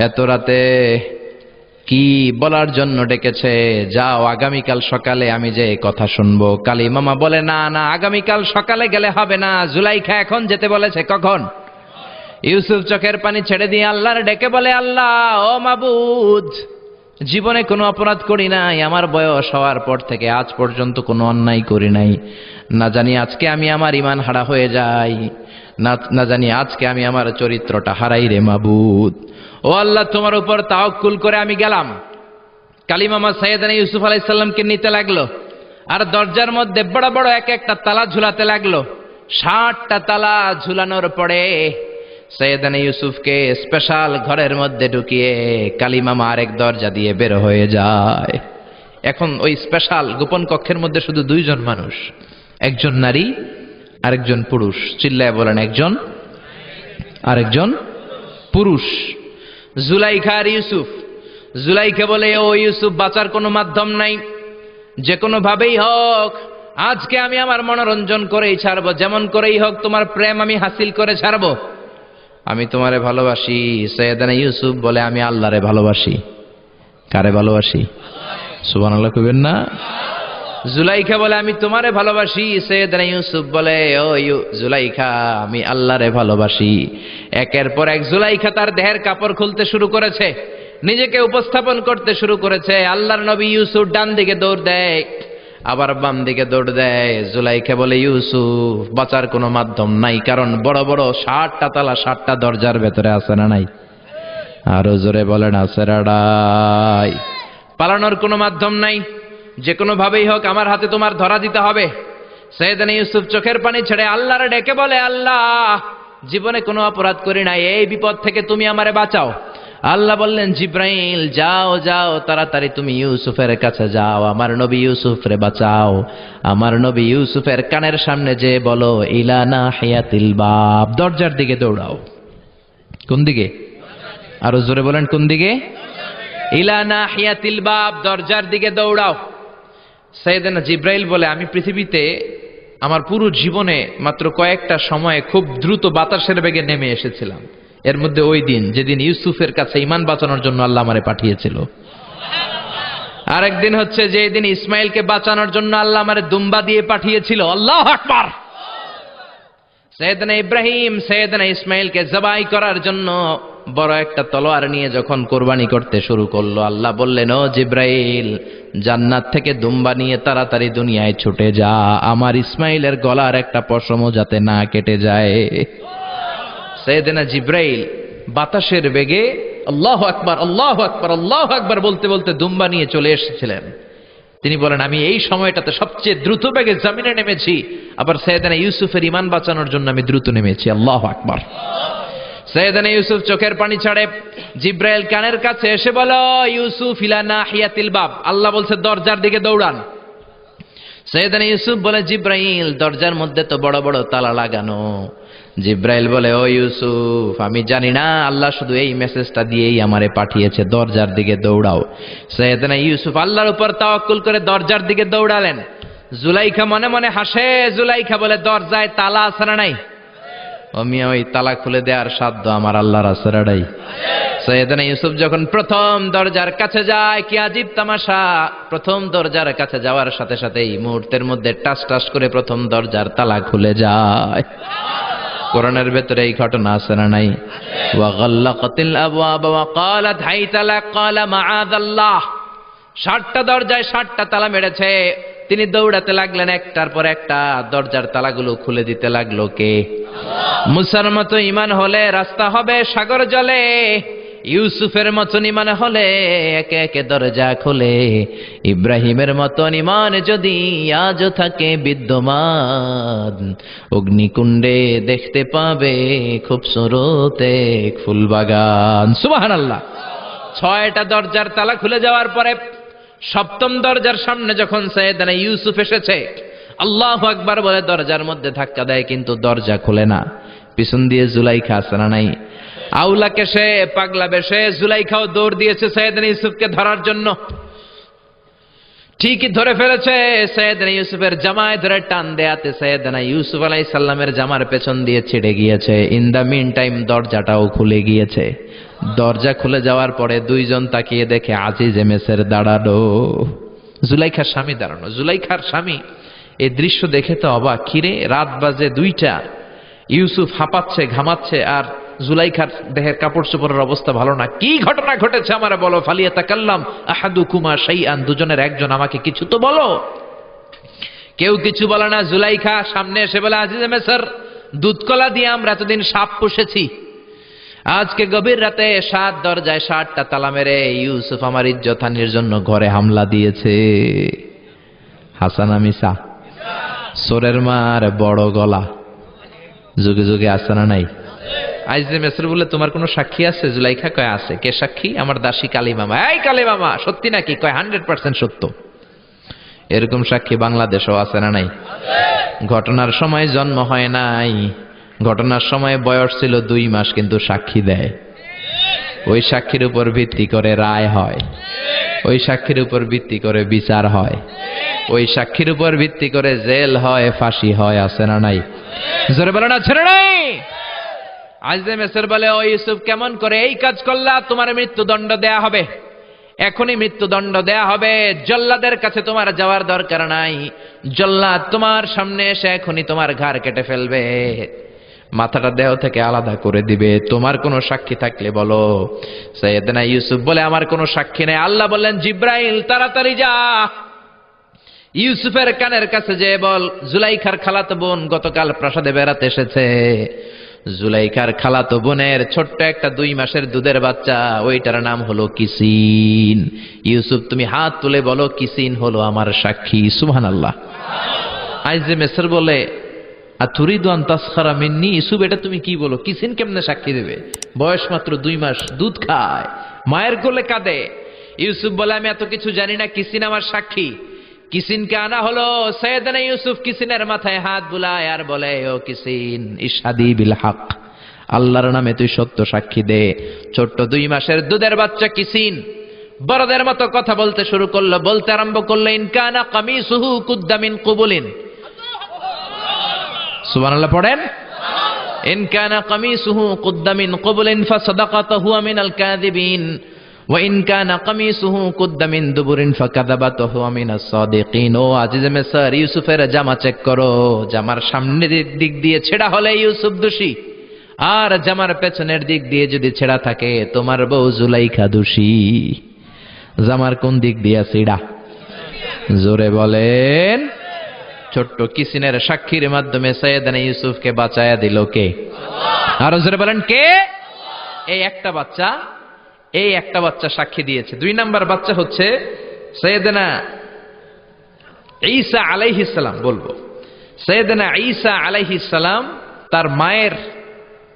এত রাতে কি বলার জন্য ডেকেছে? যাও, আগামীকাল সকালে আমি যে কথা শুনবো। কালিমামা বলে, না না, আগামীকাল সকালে গেলে হবে না, জুলাইখা এখন যেতে বলেছে। কখন? ইউসুফ চোখের পানি ছেড়ে দিয়ে আল্লাহর ডেকে বলে, আল্লাহ, ও মাবুদ, জীবনে কোনো অপরাধ করি নাই, আমার বয়স হওয়ার পর থেকে আজ পর্যন্ত কোনো অন্যায় করি নাই। না জানি আজকে আমি আমার ঈমান হারা হয়ে যাই, না জানি আজকে আমি আমার চরিত্রটা হারাই রে মাবুদ। ও আল্লাহ, তোমার উপর তাওয়াক্কুল করে আমি গেলাম। কালিমামা সৈয়দনা ইউসুফ আলাইহিস সালামকে নিতে লাগলো, আর দরজার মধ্যে বড় বড় এক একটা তালা ঝুলাতে লাগলো। 60টা তালা ঝুলানোর পরে সৈয়দনা ইউসুফকে স্পেশাল ঘরের মধ্যে ঢুকিয়ে কালিমামা আরেক দরজা দিয়ে বের হয়ে যায়। এখন ওই স্পেশাল গোপন কক্ষের মধ্যে শুধু 2 জন মানুষ, একজন নারী আরেকজন পুরুষ। চিল্লায় বলেন, একজন আরেকজন পুরুষ। জুলাইখা আর ইউসুফ। জুলাইখা বলে, ও ইউসুফ, বাঁচার কোনো মাধ্যম নাই, যে কোনো ভাবেই হোক আজকে আমি আমার মনোরঞ্জন করেই ছাড়বো, যেমন করেই হোক তোমার প্রেম আমি হাসিল করে ছাড়বো, আমি তোমারে ভালোবাসি। সৈয়দনা ইউসুফ বলে, আমি আল্লাহরে ভালোবাসি। কারে ভালোবাসি? সুবহানাল্লাহ কইবেন না? জুলাইখা বলে, আমি তোমারে ভালোবাসি। সৈয়দনা ইউসুফ বলে, ও জুলাইখা, আমি আল্লাহরে ভালোবাসি। একের পর এক জুলাইখা তার দেহের কাপড় খুলতে শুরু করেছে, নিজেকে উপস্থাপন করতে শুরু করেছে। আল্লাহর নবী ইউসুফ ডান দিকে দৌড় দেয়, আবার বাম দিকে দৌড় দেয়। জুলাইখা বলে, ইউসুফ, বাঁচার কোনো মাধ্যম নাই, কারণ বড় বড় 60টা তালা 60টা দরজার ভেতরে আছে না নাই? আরো জোরে বলেন, আছে রাডাই। পালানোর কোনো মাধ্যম নাই, যে কোনো ভাবেই হোক আমার হাতে তোমার ধরা দিতে হবে। সৈয়দনা ইউসুফ চোখের পানি ছেড়ে আল্লাহরে ডেকে বলে, আল্লাহ, জীবনে কোনো অপরাধ করি নাই, এই বিপদ থেকে তুমি আমারে বাঁচাও। আল্লাহ বললেন, জিব্রাইল, যাও যাও, তাড়াতাড়ি তুমি ইউসুফের কাছে যাও, আমার নবী ইউসুফরে বাঁচাও। আমার নবী ইউসুফের কানের সামনে যে বলো, ইলা নাহিয়াতিল বাব, দরজার দিকে দৌড়াও। কোন দিকে? আরো জোরে বলেন, কোন দিকে? ইলা নাহিয়াতিল বাব, দরজার দিকে দৌড়াও। সাইয়েদনা জিব্রাইল বলে, আমি পৃথিবীতে আমার পুরো জীবনে মাত্র কয়েকটা সময়ে খুব দ্রুত বাতাসের বেগে নেমে এসেছিলাম। এর মধ্যে ওই দিন যেদিন ইউসুফের কাছে ঈমান বাঁচানোর জন্য আল্লাহ আমারে পাঠিয়েছিল। আরেকদিন হচ্ছে যে দিন ইসমাইলকে বাঁচানোর জন্য আল্লাহ আমারে দুম্বা দিয়ে পাঠিয়েছিল। আল্লাহু আকবার। সাইয়েদনা ইব্রাহিম সাইয়েদনা ইসমাইলকে জবাই করার জন্য বড় একটা তলোয়ার নিয়ে যখন কোরবানি করতে শুরু করলো, আল্লাহ বললেন, ও জিব্রাইল, জান্নাত থেকে দুম্বা নিয়ে তাড়াতাড়ি দুনিয়ায় ছুটে যা, আমার ইসমাইলের গলার একটা পশমও যাতে না কেটে যায়। সাইয়েদনা জিব্রাইল বাতাসের বেগে আল্লাহু আকবার, আল্লাহু আকবার, আল্লাহু আকবার বলতে বলতে দুম্বা নিয়ে চলে এসেছিলেন। তিনি বলেন, আমি এই সময়টাতে সবচেয়ে দ্রুত বেগে জমিনে নেমেছি, আবার সাইয়েদনা ইউসুফের ঈমান বাঁচানোর জন্য আমি দ্রুত নেমেছি। আল্লাহু আকবার। সাইয়েদনা ইউসুফ চোখের পানি ছাড়ে, জিব্রাইল কানের কাছে এসে বলো, ইউসুফ ইলা নাহিয়াতিল বাব, আল্লাহ বলছে দরজার দিকে দৌড়ান। সাইয়েদনা ইউসুফ বলে, জিব্রাইল, দরজার মধ্যে তো বড় বড় তালা লাগানো। জিব্রাইল বলে, ও ইউসুফ, আমি জানি না, আল্লাহ শুধু এই মেসেজটা দিয়েই আমারে পাঠিয়েছে, দরজার দিকে দৌড়াও। সাইয়েদনা ইউসুফ আল্লাহর উপর তাওয়াক্কুল করে দরজার দিকে দৌড়ালেন। জুলাইখা মনে মনে হাসে। জুলাইখা বলে, দরজায় তালা আছে না নাই? মিয়া, ওই তালা খুলে দেওয়ার সাধ্য আমার আল্লাহর আছে না নাই? সাইয়েদনা ইউসুফ যখন প্রথম দরজার কাছে যায়, কি আজীব তামাশা, প্রথম দরজার কাছে যাওয়ার সাথে সাথেই মুহূর্তের মধ্যে টাস টাস করে প্রথম দরজার তালা খুলে যায়। কোরআনের ভেতরে এই ঘটনা আছে না নাই? ওয়া গাল্লাকাতিল আবওয়াব ওয়া ক্বালাত হাইতা লাক ক্বালা মাআযাল্লাহ। 60টা দরজায় 60টা তালা মেরেছে। তিনি দৌড়াতে লাগলেন, একটার পর একটা দরজার তালাগুলো খুলে দিতে লাগলো কে? মুসার মতো ঈমান হলে রাস্তা হবে সাগর জলে, ইউসুফের মতন ঈমান হলে একে একে দরজা খোলে। ইব্রাহিমের মতন ঈমান যদি আজও থাকে বিদ্যমান, অগ্নিকুণ্ডে দেখতে পাবে খুবসুরত এক ফুলবাগান। সুবহানাল্লাহ। 6টা দরজার তালা খুলে যাওয়ার পরে 7ম দরজার সামনে যখন সাইয়েদনা ইউসুফ এসেছে, আল্লাহু আকবার বলে দরজার মধ্যে ধাক্কা দেয়, কিন্তু দরজা খুলে না। পিছন দিয়ে জুলাইখা আছে না নাই? আউলাকে সে পাগলা বেশে জুলাইখাও দৌড় দিয়েছে সাইয়েদনা ইউসুফকে ধরার জন্য। ঠিকই ধরে ফেলেছে। সাইয়েদনা ইউসুফের জামায় ধরে টান দেয়াতে সাইয়েদনা ইউসুফ আলাইহিস সালামের জামার পেছন দিয়ে ছিঁড়ে গিয়েছে। ইন দ্য মিন টাইম দরজাটাও খুলে গিয়েছে। দরজা খুলে যাওয়ার পরে দুইজন তাকিয়ে দেখে আজিজ মেসের দাঁড়ানো, জুলাইখার স্বামী দাঁড়ানো। জুলাইখার স্বামী এই দৃশ্য দেখে তো অবাক, কিরে রাত বাজে 2টা, ইউসুফ হাঁপাচ্ছে ঘামাচ্ছে, আর জুলাইখার দেহের কাপড় চোপড়ের অবস্থা ভালো না। কি ঘটনা ঘটেছে আমারে বলো। ফালিয়াতাকাল্লাম আহাদুকুমা শাইআন, দুজনের একজন আমাকে কিছু তো বলো। কেউ কিছু বলে না। জুলাইখা সামনে এসে বলে, আজিজে মেসর, দুধকলা দিয়ে আমরা এতদিন সাপ পুষেছি, আজকে গভীর রাতে 7 দরজায় 60টা তালা মেরে ইউসুফ আমার ইজ্জত হানির জন্য ঘরে হামলা দিয়েছে। হাসানা মিসা, সোরের মার বড় গলা, যুগে যুগে আছে না নাই? আজিজে মেসর বলে, তোমার কোনো সাক্ষী আছে? জুলাইখা কয়, আছে। কে সাক্ষী? আমার দাসী কালী মামা। এই কালী মামা, সত্যি নাকি? কয় 100% সত্য। এরকম সাক্ষী বাংলাদেশও আছে না নাই? ঘটনার সময় জন্ম হয় নাই, ঘটনার সময় বয়স ছিল 2 মাস, কিন্তু সাক্ষী দেয়। ওই সাক্ষীর উপর ভিত্তি করে রায় হয়, ওই সাক্ষীর উপর ভিত্তি করে বিচার হয়, ওই সাক্ষীর উপর ভিত্তি করে জেল হয়, ফাঁসি হয়। আছে না নাই? জোরে বলো না, ছেড়ে নাই। আজদে মেসর বলে, ও ইউসুফ, কেমন করে এই কাজ করলা? তোমার মৃত্যুদণ্ড দেয়া হবে, এখনই মৃত্যুদণ্ড দেয়া হবে। জল্লাদের কাছে তোমার যাওয়ার দরকার নাই, জল্লাদ তোমার সামনে এসে এখনই তোমার ঘাড় কেটে ফেলবে, মাথাটা দেহ থেকে আলাদা করে দিবে। তোমার কোনো সাক্ষী থাকলে বলো। সাইয়েদনা ইউসুফ বলে, আমার কোনো সাক্ষী নেই। আল্লাহ বললেন, জিব্রাইল তাড়াতাড়ি যা, ইউসুফের কানের কাছে যে বল, জুলাইখার খালাতো বোন গতকাল প্রাসাদে বেড়াতে এসেছে। জুলাইখার খালাতো বোনের ছোট্ট একটা 2 মাসের দুধের বাচ্চা, ওইটার নাম হলো কিসিন। ইউসুফ, তুমি হাত তুলে বলো, কিসিন হলো আমার সাক্ষী। সুবহানাল্লাহ। আইজে মেসর বলে, আতুরিদু আন তাসখারা মিন্নি। ইউসুফ, এটা তুমি কি বলো? কিসিন কেমনে সাক্ষী দেবে? বয়স মাত্র 2 মাস, দুধ খায়, মায়ের কোলে কাঁদে। ইউসুফ বলে, আমি এত কিছু জানি না, কিসিন আমার সাক্ষী। কিসিনকে আনা হলো। সাইয়েদনা ইউসুফ কিসিনের মাথায় হাত বুলায় আর বলে, ও কিসিন, ইশহাদি বিল হক, আল্লাহর নামে তুই সত্য সাক্ষী দে। ছোট্ট 2 মাসের দুধের বাচ্চা কিসিন বড়দের মতো কথা বলতে শুরু করলো, বলতে আরম্ভ করলো, ইনকানা কামিসুহু কুদ্দা মিন কুবুলিন। সুবহানাল্লাহ পড়েন। ইনকানা কামিসুহু কুদ্দা মিন কুবুলিন ফাসাদাকাতু হুয়া মিনাল কাযিবিন ওয়া ইন কানা কামিসুহু কুদ্দা মিন দুবুরিন ফাকাযাবাতু হুয়া মিনাস সাদিকিন। ও আজিজে মিসর, ইউসুফের জামা চেক করো, জামার সামনের দিক দিয়ে ছেঁড়া হলে ইউসুফ দোষী, আর জামার পেছনের দিক দিয়ে যদি ছেঁড়া থাকে তোমার বউ জুলাইখা দোষী। জামার কোন দিক দিয়ে ছেঁড়া? জোরে বলেন। ছোট্ট কিসিনের সাক্ষীর মাধ্যমে সাইয়েদনা ইউসুফকে বাঁচায়া দিল কে? আরো জোরে বলেন, কে? এই একটা বাচ্চা সাক্ষী দিয়েছে। 2 নাম্বার বাচ্চা হচ্ছে সাইয়েদনা ঈসা আলাইহিস সালাম। বলবো, সাইয়েদনা ঈসা আলাইহিস সালাম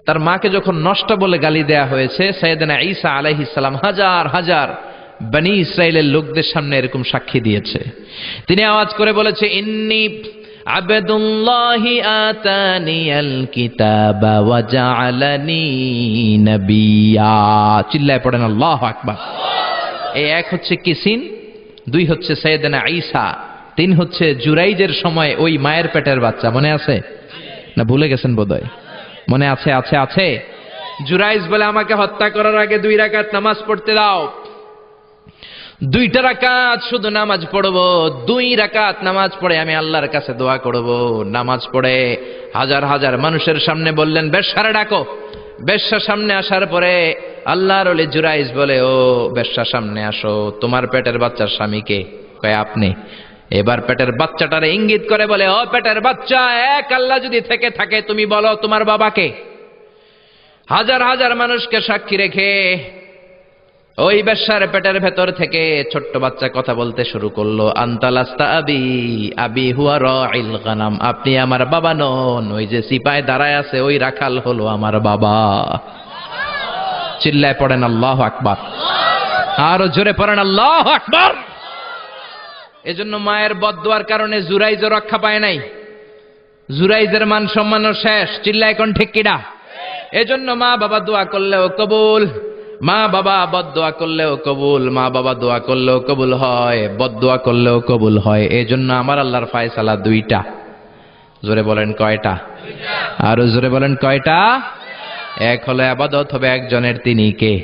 তার মাকে যখন নষ্ট বলে গালি দেয়া হয়েছে, সাইয়েদনা ঈসা আলাইহিস সালাম হাজার হাজার বনি ইসরাইলের লোকদের সামনে এরকম সাক্ষী দিয়েছে। তিনি আওয়াজ করে বলেছে, ইন্নী আবদুল্লাহি আতানিয়াল কিতাবা ওয়া জাআলানি নবিয়্যা। চিল্লায় পড়েন আল্লাহু আকবার। এই 1 হচ্ছে কিসিন, 2 হচ্ছে সাইয়েদনা ঈসা, 3 হচ্ছে জুরাইজের সময় ওই মায়ের পেটের বাচ্চা। মনে আছে না ভুলে গেছেন বোধহয়? মনে আছে? আছে। জুরাইজ বলে, আমাকে হত্যা করার আগে 2 রাকাত নামাজ পড়তে দাও। 2টা রাকাত শুধু নামাজ পড়বো, 2 রাকাত নামাজ পড়ে আমি আল্লাহর কাছে দোয়া করব। নামাজ পড়ে হাজার হাজার মানুষের সামনে বললেন, বেশ্যারে ডাকো। বেশ্যা সামনে আসার পরে আল্লাহর ওলি জুরাইজ বলে, ও বেশ্যা সামনে আসো, তোমার পেটের বাচ্চার স্বামীকে? কয় আপনি। এবার পেটের বাচ্চাটারে ইঙ্গিত করে বলে, ও পেটের বাচ্চা, এক আল্লাহ যদি থেকে থাকে তুমি বলো তোমার বাবাকে। হাজার হাজার মানুষকে সাক্ষী রেখে ওই বেশ্যার পেটের ভেতর থেকে ছোট্ট বাচ্চা কথা বলতে শুরু করলো, আনতালাস্তা আবি, আবি হুয়া রাইল গানাম, আপনি আমার বাবা নন, ওই যে সিপাই দাঁড়ায় আছে ওই রাখাল হলো আমার বাবা। চিল্লায় পড়েন আল্লাহু আকবার। আরো জোরে পড়েন আল্লাহু আকবার। এজন্য মায়ের বদদুয়ার কারণে জুরাইজও রক্ষা পায় নাই, জুরাইজের মান সম্মানও শেষ। চিল্লায় কোন ঠিক কিনা? এজন্য মা বাবা দোয়া করলেও কবুল, মা বাবা বদদুয়া করলেও কবুল, মা বাবা দোয়া করলেও কবুল হয়, বদদুয়া করলেও কবুল হয়। এজন্য আমার আল্লাহর ফয়সালা 2টা। জোরে বলেন কয়টা? আরো জোরে বলেন কয়টা? 1 হলো ইবাদত হবে একজনের, তিনি কে?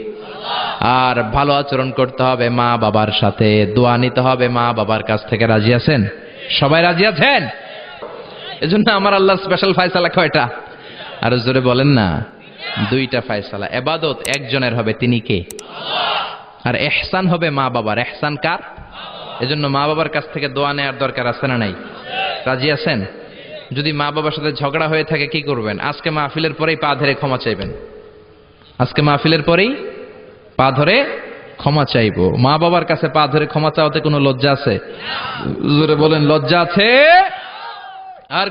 আর ভালো আচরণ করতে হবে মা বাবার সাথে, দোয়া নিতে হবে মা বাবার কাছ থেকে। রাজি আছেন? সবাই রাজি আছেন? এজন্য আমার আল্লাহর স্পেশাল ফয়সালা কয়টা? আরো জোরে বলেন না। 2টা ফয়সালা। ইবাদত একজনের হবে, তিনি কে? আর ইহসান হবে মা বাবার। ইহসান কার? এজন্য মা বাবার কাছ থেকে দোয়া নেওয়ার দরকার আছে না নাই? রাজি আছেন? যদি মা বাবার সাথে ঝগড়া হয়ে থাকে কি করবেন? আজকে মাহফিলের পরেই পা ধরে ক্ষমা চাইবেন। আজকে মাহফিলের পরেই পা ধরে ক্ষমা চাইবো। মা বাবার কাছে পা ধরে ক্ষমা চাওয়াতে কোনো লজ্জা আছে? জোরে বলেন, লজ্জা আছে? আর